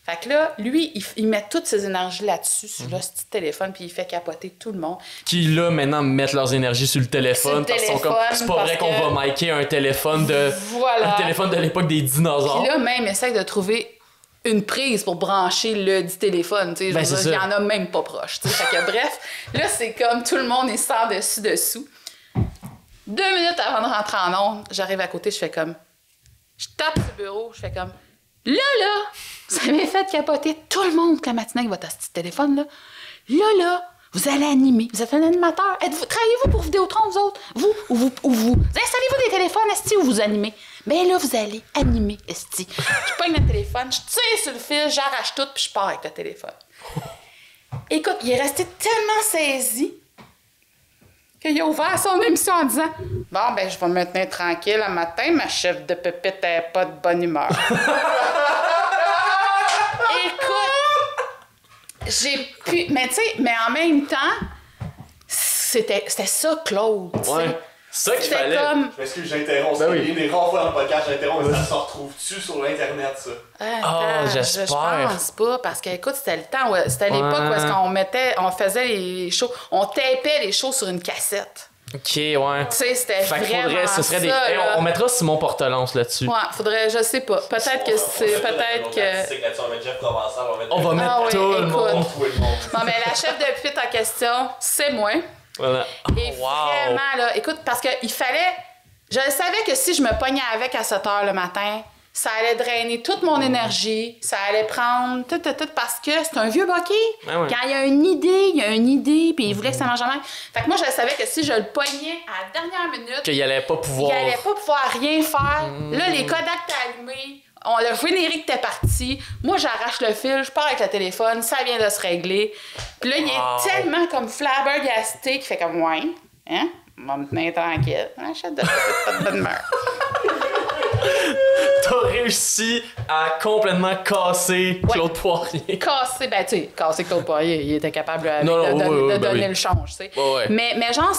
Fait que là, lui, il met toutes ses énergies là-dessus, sur le petit téléphone, puis il fait capoter tout le monde. Qui, là, maintenant, mettent leurs énergies sur le téléphone. Parce qu'ils sont comme, c'est pas vrai qu'on va micer un téléphone de... Voilà. Un téléphone de l'époque des dinosaures. Puis là, même, essaye de trouver une prise pour brancher le dit téléphone. Tu sais, il y en a même pas proche. Tu sais. Fait que bref, là, c'est comme tout le monde est sans dessous. 2 minutes avant de rentrer en onde, j'arrive à côté, je fais comme... Je tape sur le bureau, je fais comme... Là, vous avez fait capoter tout le monde quand matinée avec votre petit téléphone, là. Là, vous allez animer. Vous êtes un animateur. Travaillez-vous pour Vidéotron, vous autres? Vous ou vous? Installez-vous des téléphones, esti, ou vous animez? Ben là, vous allez animer, esti. Je pogne le téléphone, je tire sur le fil, j'arrache tout, puis je pars avec le téléphone. Écoute, il est resté tellement saisi qu'il a ouvert son émission en disant « Bon, ben, je vais me tenir tranquille le matin, ma chef de pépite n'est pas de bonne humeur. » Écoute, j'ai pu... Mais tu sais, mais en même temps, c'était ça, Claude. Ouais, c'est ça qu'il fallait. Comme... Je m'excuse, j'interromps. Ben oui. Il y a des rares fois dans le podcast, j'interromps, mais ça se retrouve-tu sur l'Internet, ça? J'espère. Je pense pas, parce que, écoute, c'était le temps, c'était l'époque où est-ce qu'on faisait les shows, on tapait les shows sur une cassette. OK, ouais. Tu sais, c'était vraiment ce serait ça, on mettra Simon Portelance là-dessus. Ouais, faudrait, je sais pas. Peut-être que c'est, peut-être que... On va mettre Jeff Provençal, on va mettre tout le monde. Non, mais la chef de pute en question, c'est moi. Voilà. Et vraiment, là, écoute, parce qu'il fallait... Je savais que si je me pognais avec à 7 heures le matin, ça allait drainer toute mon énergie, ça allait prendre tout, parce que c'est un vieux bokeh. Ouais. Quand il y a une idée, puis il voulait que ça marche jamais. Fait que moi, je savais que si je le pognais à la dernière minute, Qu'il allait pas pouvoir... il allait pas pouvoir rien faire. Là, les Kodak étaient allumés, le générique était parti. Moi, j'arrache le fil, je pars avec le téléphone, ça vient de se régler. Puis là, il est tellement comme flabbergasté qu'il fait comme, ouais, hein, on va me tenir tranquille. Achète de pas de bonne humeur. T'as réussi à complètement casser Claude Poirier. Casser Claude Poirier, il était capable de donner le change, tu sais. Ouais. Mais genre,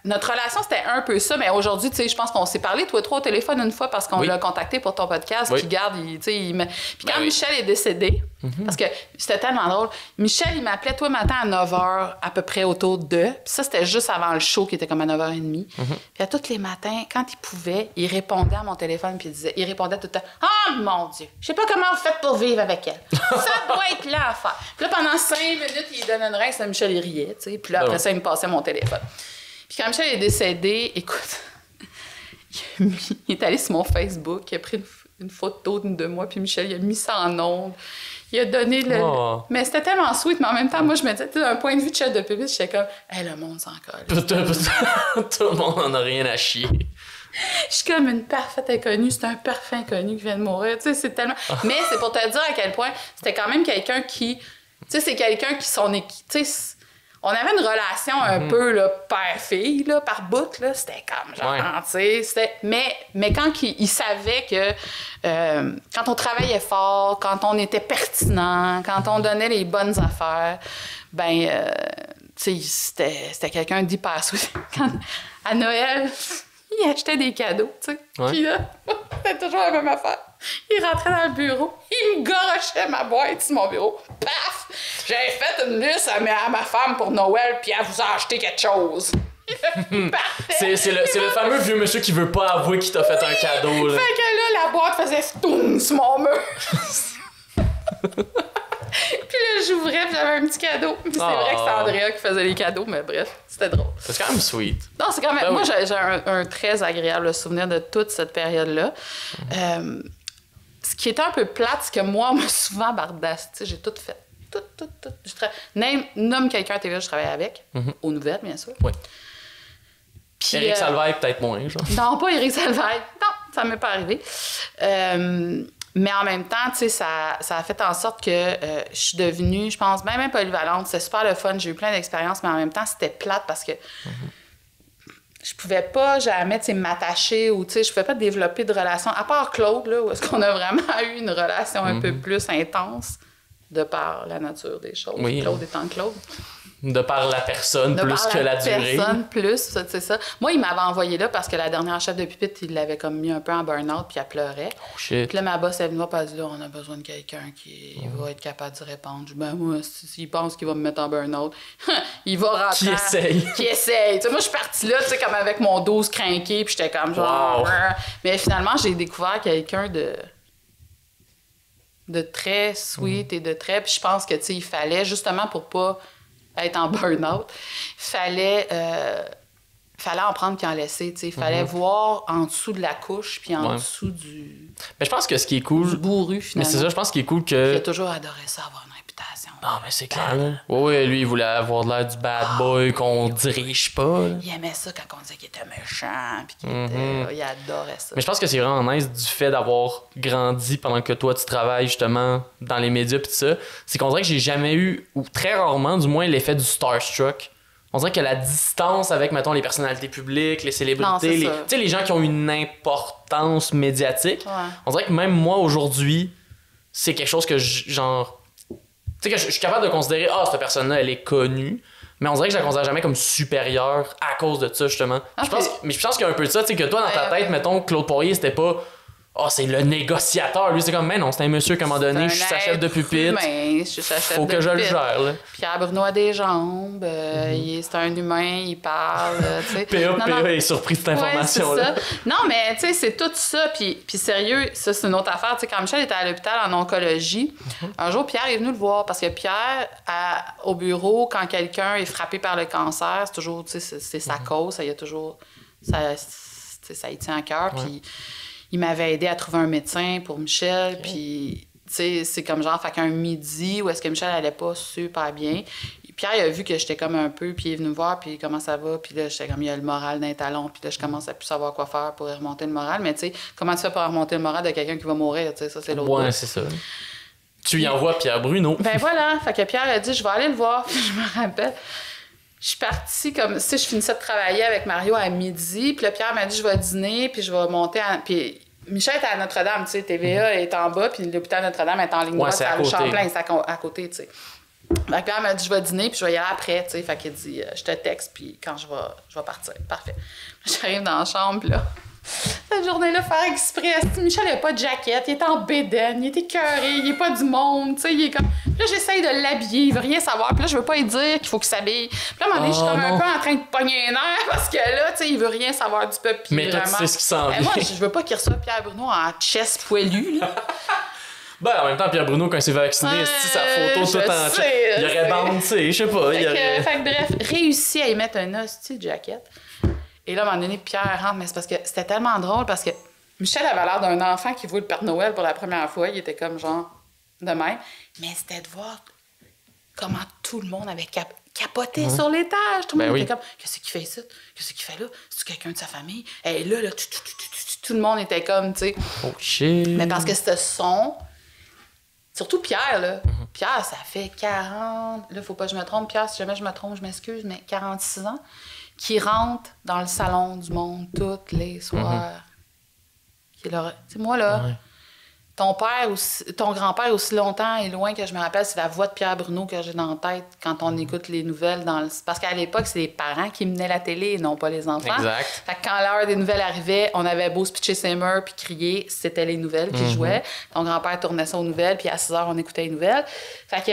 notre relation, c'était un peu ça, mais aujourd'hui, tu sais, je pense qu'on s'est parlé, toi, au téléphone une fois parce qu'on l'a contacté pour ton podcast, puis garde, tu sais, Puis quand Michel est décédé, parce que c'était tellement drôle, Michel, il m'appelait tous les matins à 9h, à peu près autour de, puis ça, c'était juste avant le show qui était comme à 9h30. Puis à tous les matins, quand il pouvait, il répondait à mon téléphone, puis il répondait tout le temps, « Oh mon Dieu, je sais pas comment vous faites pour vivre avec elle. Ça doit être là à faire. » Puis là, pendant 5 minutes, il donnait une rince à Michel, il riait, tu sais, puis là, après ça, il me passait mon téléphone. Puis quand Michel est décédé, écoute, il est allé sur mon Facebook, il a pris une photo de moi, puis Michel, il a mis ça en ondes. Il a donné le... Mais c'était tellement sweet, mais en même temps, moi, je me disais, d'un point de vue de chef de public, j'étais comme, hey, le monde s'en colle. Tout le monde en a rien à chier. Je suis comme une parfaite inconnue, c'est un parfait inconnu qui vient de mourir, tu sais, c'est tellement... Mais c'est pour te dire à quel point c'était quand même quelqu'un qui... Tu sais, c'est quelqu'un qui son équipe... Tu sais, on avait une relation un peu, là, père-fille, là, par bout, là, c'était comme, genre, tu sais, c'était... Mais quand il savait que quand on travaillait fort, quand on était pertinent, quand on donnait les bonnes affaires, ben, tu sais, c'était quelqu'un d'hyper sweet. À Noël, il achetait des cadeaux, tu sais. Puis là, c'était toujours la même affaire. Il rentrait dans le bureau, il me garochait ma boîte sur mon bureau. Paf! J'avais fait une liste à ma femme pour Noël, puis elle vous a acheté quelque chose. C'est le fameux vieux monsieur qui veut pas avouer qu'il t'a fait un cadeau. Là. Fait que là, la boîte faisait ftoum sur mon mur. Puis là, j'ouvrais, puis j'avais un petit cadeau. Puis c'est vrai que c'était Andrea qui faisait les cadeaux, mais bref, c'était drôle. C'est quand même sweet. Non, c'est quand même... Moi, j'ai un très agréable souvenir de toute cette période-là. Ce qui était un peu plate, c'est que moi, on m'a souvent bardasse. Tu sais, j'ai tout fait. Tout. Nomme quelqu'un à TV, je travaillais avec. Aux nouvelles, bien sûr. Oui. Puis, Éric Salvaille, peut-être moins, genre. Non, pas Éric Salvaille. Non, ça m'est pas arrivé. Mais en même temps, tu sais, ça a fait en sorte que je suis devenue, je pense, même polyvalente. C'est super le fun. J'ai eu plein d'expériences, mais en même temps, c'était plate parce que je pouvais pas jamais, tu sais, m'attacher ou, tu sais, je pouvais pas développer de relations. À part Claude, là, où est-ce qu'on a vraiment eu une relation un peu plus intense de par la nature des choses. Oui. Claude étant Claude. De par la personne plus que la durée. De par la personne plus, c'est ça. Moi, il m'avait envoyé là parce que la dernière chef de pupitre, il l'avait comme mis un peu en burn-out puis elle pleurait. Oh shit. Puis là, ma boss, elle venait pas dire là, on a besoin de quelqu'un qui va être capable de répondre. Je dis, ben moi, s'il pense qu'il va me mettre en burn-out, il va rentrer. Qui essaye. Tu sais, moi, je suis partie là, tu sais, comme avec mon dos crinqué puis j'étais comme genre... Wow. Mais finalement, j'ai découvert quelqu'un de très sweet et de très... Puis je pense que, tu sais, il fallait, justement pour pas être en burn-out, fallait en prendre puis en laisser, tu sais. Il fallait voir en dessous de la couche puis en dessous du... Mais je pense que ce qui est cool... Du bourru, finalement. Mais c'est ça, je pense qu'il est cool que... J'ai toujours adoré ça, avoir une réputation. Non, mais c'est clair, là. Oui, lui, il voulait avoir l'air du bad boy qu'on dirige pas, là. Il aimait ça quand on disait qu'il était méchant puis qu'il était... Il adorait ça. Mais je pense que c'est vraiment nice du fait d'avoir grandi pendant que toi, tu travailles, justement, dans les médias pis tout ça. C'est qu'on dirait que j'ai jamais eu, ou très rarement, du moins, l'effet du starstruck. On dirait que la distance avec, mettons, les personnalités publiques, les célébrités, tu sais, les gens qui ont une importance médiatique, on dirait que même moi, aujourd'hui, c'est quelque chose que, genre... Tu sais, que je suis capable de considérer, cette personne-là, elle est connue, mais on dirait que je la considère jamais comme supérieure à cause de ça, justement. Okay. Je pense qu'il y a un peu de ça, tu sais, que toi, dans ta tête, mettons, Claude Poirier, c'était pas... c'est le négociateur. Lui, c'est comme, mais non, c'est un monsieur qu'à un moment donné, je suis sa chef de pupitre. Faut que je le gère, là. Pierre Bruno a des jambes, c'est un humain, il parle, tu sais. PA est surpris de cette information-là. Non, mais tu sais, c'est tout ça. Puis sérieux, ça, c'est une autre affaire. Tu sais, quand Michel était à l'hôpital en oncologie, un jour, Pierre est venu le voir parce que Pierre, au bureau, quand quelqu'un est frappé par le cancer, c'est toujours, tu sais, c'est sa cause. Il y a toujours... ça y tient à cœur. Puis il m'avait aidé à trouver un médecin pour Michel. Puis, tu sais, c'est comme genre, fait qu'un midi où est-ce que Michel allait pas super bien. Pierre, il a vu que j'étais comme un peu, puis il est venu me voir, puis comment ça va, puis là, j'étais comme, il y a le moral d'un talon, puis là, je commence à plus savoir quoi faire pour remonter le moral. Mais tu sais, comment tu fais pour remonter le moral de quelqu'un qui va mourir, tu sais, ça, c'est l'autre. Ouais, c'est ça. Tu y envoies Pierre Bruno. Ben voilà, fait que Pierre a dit, je vais aller le voir, puis je me rappelle. Je suis partie comme, si je finissais de travailler avec Mario à midi, puis là, Pierre m'a dit, je vais dîner, puis je vais monter à... Puis Michel était à Notre-Dame, tu sais, TVA est en bas, puis l'hôpital Notre-Dame est en ligne droite, c'est à Champlain, c'est à côté, tu sais. Fait que Pierre m'a dit, je vais dîner, puis je vais y aller après, tu sais. Fait qu'il dit, je te texte, puis quand je vais partir. Parfait. J'arrive dans la chambre, puis là, cette journée-là, faire exprès. Michel, il n'a pas de jaquette, il est en bédaine, il est écœuré, il n'est pas du monde, tu sais, il est comme... Puis là, j'essaye de l'habiller, il veut rien savoir, puis là, je veux pas lui dire qu'il faut qu'il s'habille. Puis là, à un moment donné, je suis comme un peu en train de pogner un air, parce que là, tu sais, il veut rien savoir du peuple. Mais toi, tu sais ce qui s'en vient. Moi, je veux pas qu'il reçoive Pierre Bruno en chest poilu, là. Ben, en même temps, Pierre Bruno, quand il s'est vacciné, sa photo tout en chest, il aurait bandé, je sais pas. Fait que bref, réussi à y mettre un hostie de jaquette. Et là, à un moment donné, Pierre rentre, mais c'est parce que c'était tellement drôle, parce que Michel avait l'air d'un enfant qui voit le Père Noël pour la première fois. Il était comme genre de même. Mais c'était de voir comment tout le monde avait capoté sur l'étage. Tout le monde était comme, qu'est-ce qu'il fait ici? Qu'est-ce qu'il fait là? C'est-tu quelqu'un de sa famille? Et là, tout le monde était comme, tu sais. Oh shit. Mais parce que ce son... Surtout Pierre, là. Pierre, ça fait 40... Là, faut pas que je me trompe. Pierre, si jamais je me trompe, je m'excuse, mais 46 ans, qui rentre dans le salon du monde tous les soirs. Tu sais, moi, là, ton grand-père, aussi longtemps et loin que je me rappelle, c'est la voix de Pierre Bruno que j'ai dans la tête quand on écoute les nouvelles. Parce qu'à l'époque, c'est les parents qui menaient la télé et non pas les enfants. Exact. Fait que quand l'heure des nouvelles arrivait, on avait beau se pitcher ses murs puis crier, c'était les nouvelles qui jouaient. Ton grand-père tournait ça aux nouvelles, puis à 6 heures, on écoutait les nouvelles. Fait que...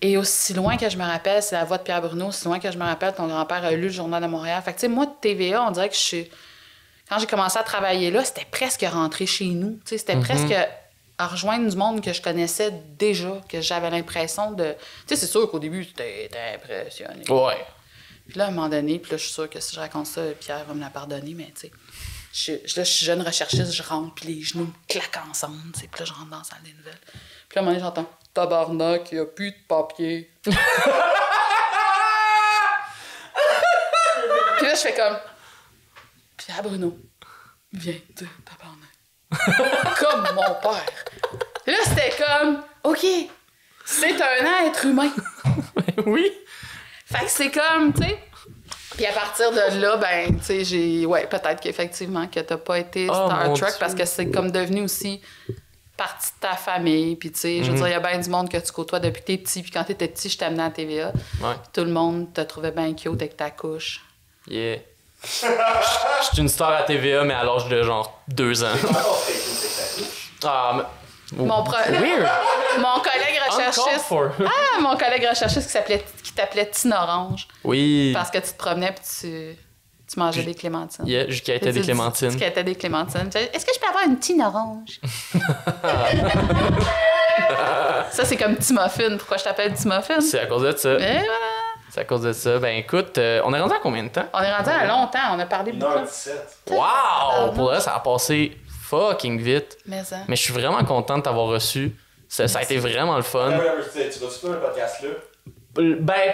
Et aussi loin que je me rappelle, c'est la voix de Pierre Bruno, aussi loin que je me rappelle, ton grand-père a lu le Journal de Montréal. Fait que, tu sais, moi, de TVA, on dirait que quand j'ai commencé à travailler là, c'était presque rentré chez nous. Tu sais, c'était presque à rejoindre du monde que je connaissais déjà, que j'avais l'impression de... Tu sais, c'est sûr qu'au début, t'étais impressionné. Ouais. Puis là, à un moment donné, puis là, je suis sûre que si je raconte ça, Pierre va me la pardonner, mais tu sais, je suis jeune recherchiste, je rentre, puis les genoux me claquent ensemble, tu sais, puis là, je rentre dans la salle des nouvelles. Puis là, à un moment donné, j'entends « Tabarnak, il n'y a plus de papier. » Puis là, je fais comme « Pierre Bruno, viens de tabarnak. » Comme mon père. Puis là, c'était comme « OK, c'est un être humain. » Oui. Fait que c'est comme, tu sais... Puis à partir de là, ben, tu sais, j'ai... Ouais, peut-être qu'effectivement, que t'as pas été Star Trek, parce que c'est comme devenu aussi... partie de ta famille, puis tu sais, je veux dire, il y a bien du monde que tu côtoies depuis que t'es petit, puis quand t'étais petit, je t'amenais à TVA. Ouais. Tout le monde te trouvait bien cute avec ta couche. Yeah. Je suis une star à TVA, mais à l'âge de genre 2 ans. Ah, mais... Mon collègue recherchiste... mon collègue recherchiste qui t'appelait Tine Orange. Oui. Parce que tu te promenais, puis tu mangeais des clémentines. Yeah, je quittais des clémentines. Tu quittais des clémentines. Est-ce que je peux avoir une Tine Orange? Ça, c'est comme Timophine. Pourquoi je t'appelle Timophine? C'est à cause de ça. Et voilà. C'est à cause de ça. Ben écoute, on est rendu à combien de temps? On est rendu à longtemps. On a parlé beaucoup. 1h17. Wow! Pour vrai, ça a passé fucking vite. Mais ça. Mais je suis vraiment content de t'avoir reçu. Ça a été vraiment le fun. Tu vas-tu faire un podcast là? Ben,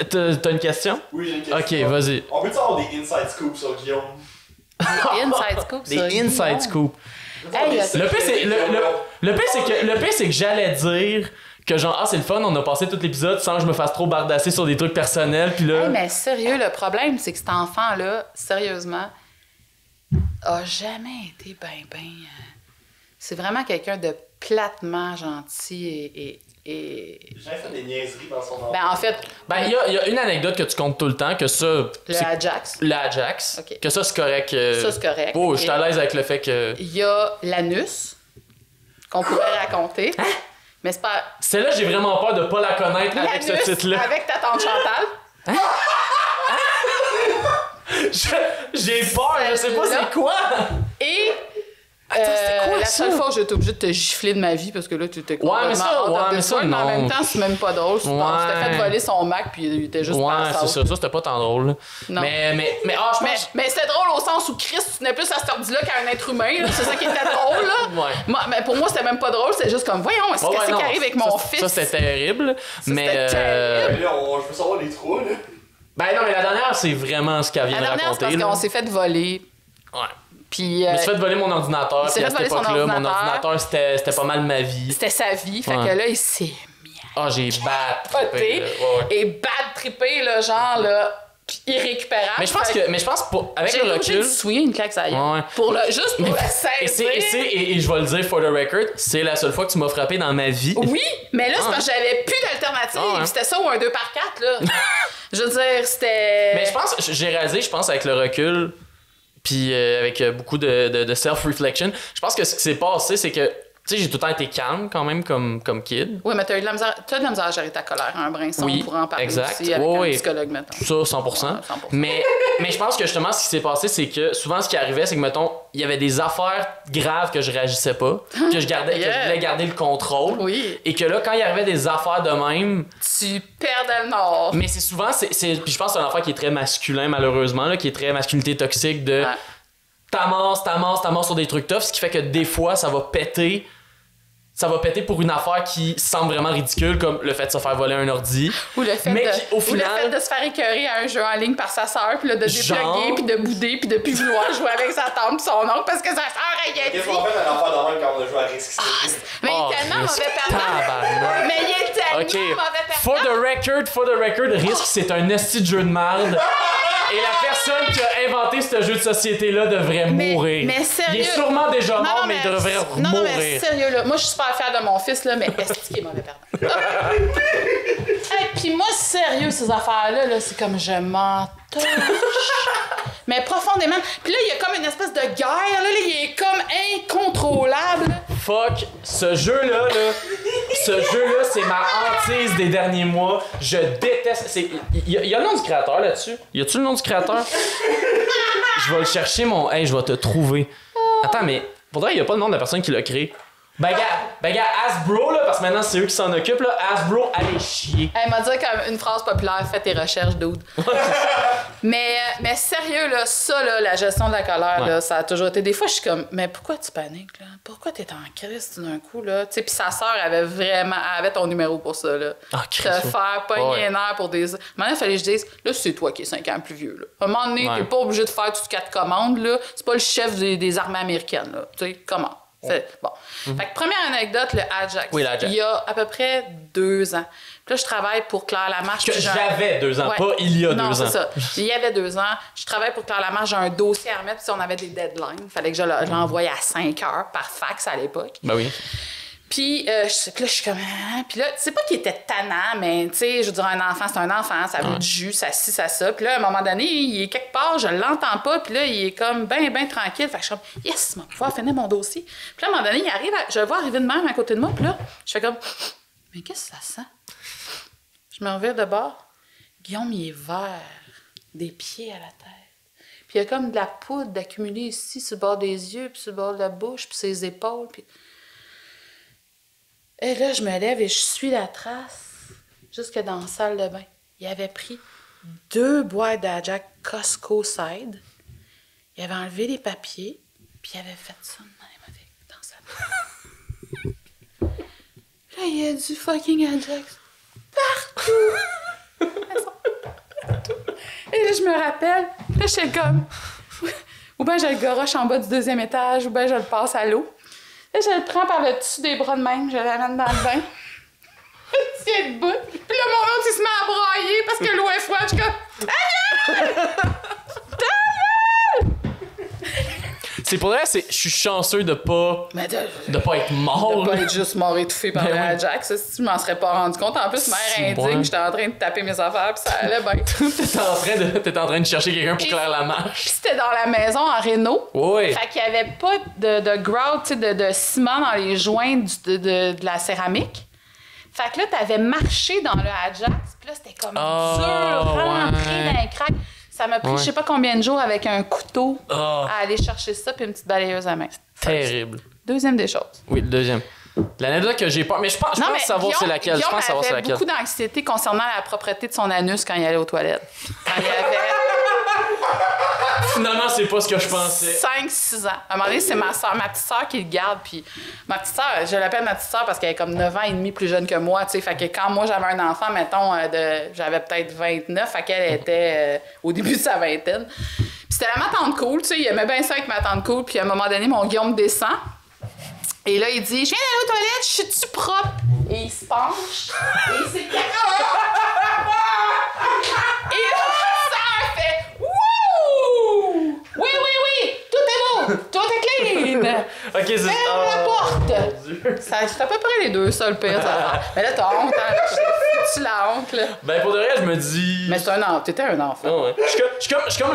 t'as une question? Oui, j'ai une question. Ok, vas-y. On peut-tu avoir des inside scoops sur Guillaume? Des inside scoops. Des inside scoops. Hey, Le pire, c'est que j'allais dire que genre, c'est le fun, on a passé tout l'épisode sans que je me fasse trop bardasser sur des trucs personnels, puis là... Hey, mais sérieux, le problème, c'est que cet enfant-là, sérieusement, a jamais été c'est vraiment quelqu'un de platement gentil et... J'ai jamais fait des niaiseries dans son enfant. Ben, en fait... Ben, il y a une anecdote que tu comptes tout le temps, que ça... Le Ajax. Le Ajax. Ok. Que ça, c'est correct. Ça, c'est correct. Oh, je suis à l'aise avec le fait que... Il y a l'anus, qu'on pourrait raconter. Hein? Mais c'est pas... Celle-là, j'ai vraiment peur de pas la connaître avec ce L'anus titre-là. avec ta tante Chantal. J'ai peur, je sais pas c'est quoi. Et... c'était quoi la ça? seule fois où j'étais obligée de te gifler de ma vie parce que là, tu étais Ouais, mais ça, mais en non. même temps, c'est même pas drôle. Tu t'es fait voler son Mac puis il était juste Ouais, pas c'est ça. Ça, c'était pas tant drôle. Non. Mais je pense... Mais c'était drôle au sens sens où Christ tenait plus à cet ordi-là qu'à un être humain. Là. C'est ça qui était drôle. Là. Ouais. Moi, mais pour moi, c'était même pas drôle. C'était juste comme, voyons, qu'est-ce qui arrive avec mon fils? Ça, c'était terrible. Mais Mais là, je veux savoir les trois, là. ben non, mais la dernière, c'est vraiment ce qu'elle vient de La dernière, c'est raconter. parce qu'on s'est fait voler. Ouais. Puis, Je me suis fait voler mon ordinateur. il s'est Puis à fait cette voler son époque-là, mon ordinateur. ordinateur, c'était pas mal ma vie. c'était sa vie. Fait Ouais. que là, il s'est mis à Ah, j'ai bad poter et bad tripper, là, genre, là, irrécupérable. Mais je pense avec j'ai le été obligée recul. de souiller une claque à Ouais. juste pour la saisir. Et je vais le dire for the record, c'est la seule fois que tu m'as frappé dans ma vie. Oui, mais là, c'est parce que j'avais plus d'alternative. Ah, ouais. C'était ça ou un 2x4, là. Je veux dire, c'était... Mais j'ai réalisé, avec le recul, puis avec beaucoup de self-reflection, je pense que ce qui s'est passé, c'est que, tu sais, j'ai tout le temps été calme quand même comme kid. Oui, mais t'as de la misère à gérer ta colère un brin, ça, Oui, on pourra en parler exact. aussi avec Oui, un psychologue, mettons. Ça, 100%. Ouais, 100%. Mais je pense que justement, ce qui s'est passé, c'est que souvent, ce qui arrivait, c'est que, mettons, il y avait des affaires graves que je réagissais pas, que je voulais garder le contrôle. Oui. Et que là, quand il y arrivait des affaires de même, Tu perdais le nord. mais c'est souvent, puis je pense que c'est un affaire qui est très masculin, malheureusement, là, qui est très masculinité toxique de Ouais. t'amasses sur des trucs tough, ce qui fait que des fois, ça va péter pour une affaire qui semble vraiment ridicule, comme le fait de se faire voler un ordi. Ou le fait, Mais de, qui, au ou final, le fait de se faire écœurer à un jeu en ligne par sa sœur, puis là, de Genre- dépluguer, puis de bouder, puis de plus vouloir jouer avec sa tante pis son oncle parce que sa sœur, elle y a dit. Qu'est-ce qu'on fait un enfant de même quand on a joué à Risk City? Mais il Oh, est tellement Christ, mauvais perdant. tabarnak. Mais il est tellement OK. mauvais perdant. For the record, Risk, c'est un esti de jeu de merde. Et la personne qui a inventé ce jeu de société-là devrait mourir. Mais sérieux. Il est sûrement déjà mort, mais il devrait non, mourir. mais sérieux, là. Moi, je suis super fière de mon fils, là, mais est-ce qu'il est mauvais perdant? Hey, puis moi, sérieux, ces affaires-là, là, c'est comme je m'en touche. Mais profondément. Puis là, il y a comme une espèce de guerre, là, il est comme incontrôlable. Fuck, ce jeu-là, c'est ma hantise des derniers mois. Je déteste. Il y a le nom du créateur là-dessus. Y a-tu le nom du créateur? Je vais le chercher, Hey, je vais te trouver. Attends, mais pour vrai, il y a pas le nom de la personne qui l'a créé. Ben gars, Hasbro, là, parce que maintenant c'est eux qui s'en occupent, là. Hasbro, allez chier. Elle m'a dit comme une phrase populaire, fais tes recherches, dude. mais sérieux, là, ça, là, la gestion de la colère, Ouais. là, ça a toujours été. Des fois, je suis comme, mais pourquoi tu paniques, là? Pourquoi t'es en crise tout d'un coup, là? Tu sais, puis sa sœur avait ton numéro pour ça, là. Ah, Te Christ, faire pogner ouais. les nerfs pour des. Maintenant, il fallait que je dise, là, c'est toi qui es 5 ans plus vieux, là. À un moment donné, Ouais. t'es pas obligé de faire toutes 4 commandes, là. C'est pas le chef des armées américaines, là. Tu sais, comment? Bon. Fait que première anecdote, le Ajax. Oui, l'Ajax. Il y a à peu près 2 ans. Puis là, je travaille pour Claire Lamarche. Que puis j'ai j'avais 2 ans, Ouais. pas il y a 2 Non, ans. c'est ça. Il y avait 2 ans. Je travaille pour Claire Lamarche. J'ai un dossier à remettre. Puis on avait des deadlines. Il fallait que je l'envoie à 5 heures par fax à l'époque. Ben oui. Puis là, je suis comme... Hein? Puis là, c'est pas qu'il était tannant, mais tu sais, je veux dire, un enfant, c'est un enfant. Ça veut du jus, ça ci, ça. Puis là, à un moment donné, il est quelque part, je l'entends pas. Puis là, il est comme ben tranquille. Fait que je suis comme, yes, je vais pouvoir finir mon dossier. Puis là, à un moment donné, il arrive, je le vois arriver de même à côté de moi. Puis là, je fais comme, mais qu'est-ce que ça sent? Je me reviens de bord. Guillaume, il est vert, des pieds à la tête. Puis il y a comme de la poudre d'accumuler ici, sur le bord des yeux, puis sur le bord de la bouche, puis ses épaules. Puis... Et là, je me lève et je suis la trace jusque dans la salle de bain. Il avait pris 2 boîtes d'Ajax Costco Side. Il avait enlevé les papiers, puis il avait fait ça de même avec dans sa main. Là, il y a du fucking Ajax partout. Et là, je me rappelle, là, j'étais comme... Ou bien je le garoche en bas du 2e étage, ou bien je le passe à l'eau. Là, je le prends par le dessus des bras de même, je l'amène dans le bain. Je tiens debout. Puis là, mon oncle, il se met à brailler parce que l'eau est froide. Je suis comme... C'est pour vrai, je suis chanceux de pas Mais être mort. de pas là. être juste mort étouffé par Ben le oui. Ajax. Ça, si je m'en serais pas rendu compte. En plus, mère Si, indigne, ouais. j'étais en train de taper mes affaires, puis ça allait bien. T'es en train de chercher quelqu'un pour Claire Lamarche. Puis c'était dans la maison en réno. Oui. Fait qu'il y avait pas de grout, tu sais, de ciment dans les joints de la céramique. Fait que là, t'avais marché dans le Ajax, puis là, c'était comme dur, rentré dans un crack. Ça m'a pris je sais pas combien de jours avec un couteau à aller chercher ça, puis une petite balayeuse à main. Terrible. Deuxième des choses. Oui, le deuxième. L'anecdote que j'ai pas. Mais je pense savoir c'est laquelle. Je pense savoir c'est avait laquelle. beaucoup d'anxiété concernant la propreté de son anus quand il allait aux toilettes. Quand il avait Finalement, c'est pas ce que je pensais. 5-6 ans. À un moment donné, c'est ma petite sœur qui le garde. Puis ma petite sœur, je l'appelle ma petite sœur parce qu'elle est comme 9 ans et demi plus jeune que moi. Tu sais, fait que quand moi j'avais un enfant, mettons, j'avais peut-être 29, fait qu'elle était au début de sa vingtaine. Puis c'était ma tante cool, tu sais, il aimait bien ça avec ma tante cool. Puis à un moment donné, mon Guillaume descend. Et là, il dit, je viens d'aller aux toilettes, je suis-tu propre? Et il se penche. Et il s'est caché. Et là, ça fait, wouh! Oui, tout est beau, tout est clean. Ok, c'est ça. Ferme la porte. C'est à peu près les deux, ça, le pire. Ça. Mais là, t'as honte, hein? Tu la honte, là. Ben, pour de vrai, je me dis. Mais c'est un enfant. T'étais un enfant. Oh, ouais. Je suis comme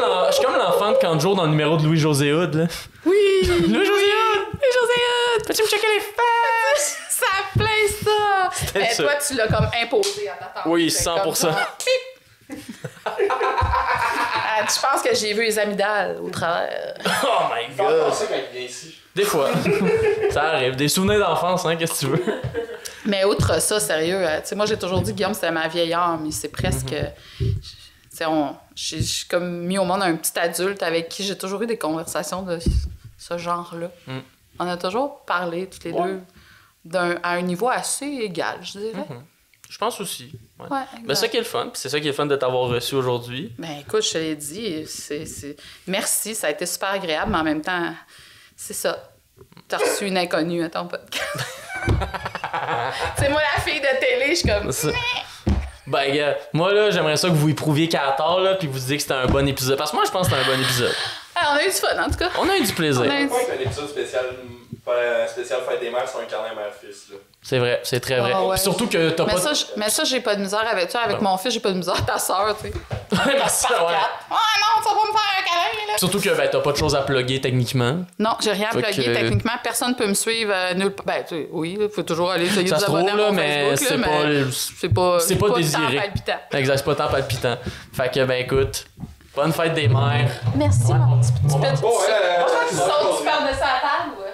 l'enfant de Kanjo dans le numéro de Louis-José Hood, là. Oui! Louis-José Hood! Louis-José Hood! Peux-tu me checker les fesses? Ça plaît, ça! Mais ça. toi, tu l'as comme imposé à ta tante. Oui, C'est 100%. comme ça. Tu penses que j'ai vu les amygdales au travers? Oh my Il va god! penser quand il vient ici. Des fois. Ça arrive. Des souvenirs d'enfance, hein, qu'est-ce que tu veux? Mais outre ça, sérieux, tu sais, moi, j'ai toujours dit, Guillaume, c'était ma vieille âme. C'est presque... Tu sais, j'ai comme mis au monde un petit adulte avec qui j'ai toujours eu des conversations de ce genre-là. On a toujours parlé, tous les deux, à un niveau assez égal, je dirais. Je pense aussi. Ouais. Ouais, Ben, c'est ça qui est le fun. Puis c'est ça qui est le fun de t'avoir reçu aujourd'hui. Ben écoute, je te l'ai dit, merci, ça a été super agréable, mais en même temps, c'est ça. T'as reçu une inconnue à ton podcast. C'est moi la fille de télé, je suis comme... Ben, gars, moi, là, j'aimerais ça que vous y prouviez qu'à la tort, là, puis vous disiez que c'était un bon épisode. Parce que moi, je pense que c'était un bon épisode. Ah, on a eu du fun, en tout cas. On a eu du plaisir. On a eu du- Ouais, c'est un épisode spécial Fête des Mères, c'est un câlin mère-fils, là. C'est vrai, c'est très vrai. Ah ouais. Puis surtout que t'as Mais pas... ça, j'ai pas de misère avec toi. Avec mon fils, j'ai pas de misère. Ta sœur, tu sais. Ouais, ben, ça, ouais. Ah non, tu vas pas me faire un câlin, là. Surtout que ben, t'as pas de choses à plugger techniquement. Non, j'ai rien à Fait plugger. que- Techniquement, personne peut me suivre nulle part. Ben, tu sais, oui, il faut toujours aller essayer de Ça vous se abonner trouve, à là, mon mais Facebook, c'est là, pas... mais c'est pas désiré. tant palpitant. Exact, c'est pas tant palpitant. Fait que, ben écoute, bonne fête des mères. Merci, mon petit Bon, tu ouais, sautes, tu perds de sa table, ouais.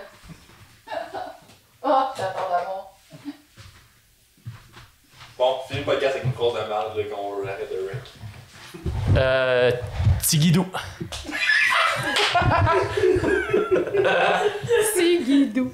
Oh, j'attends d'amour. Bon, finis le podcast avec une phrase de merde, là, qu'on l'arrête de rec. Tigidou. C'est Guidou.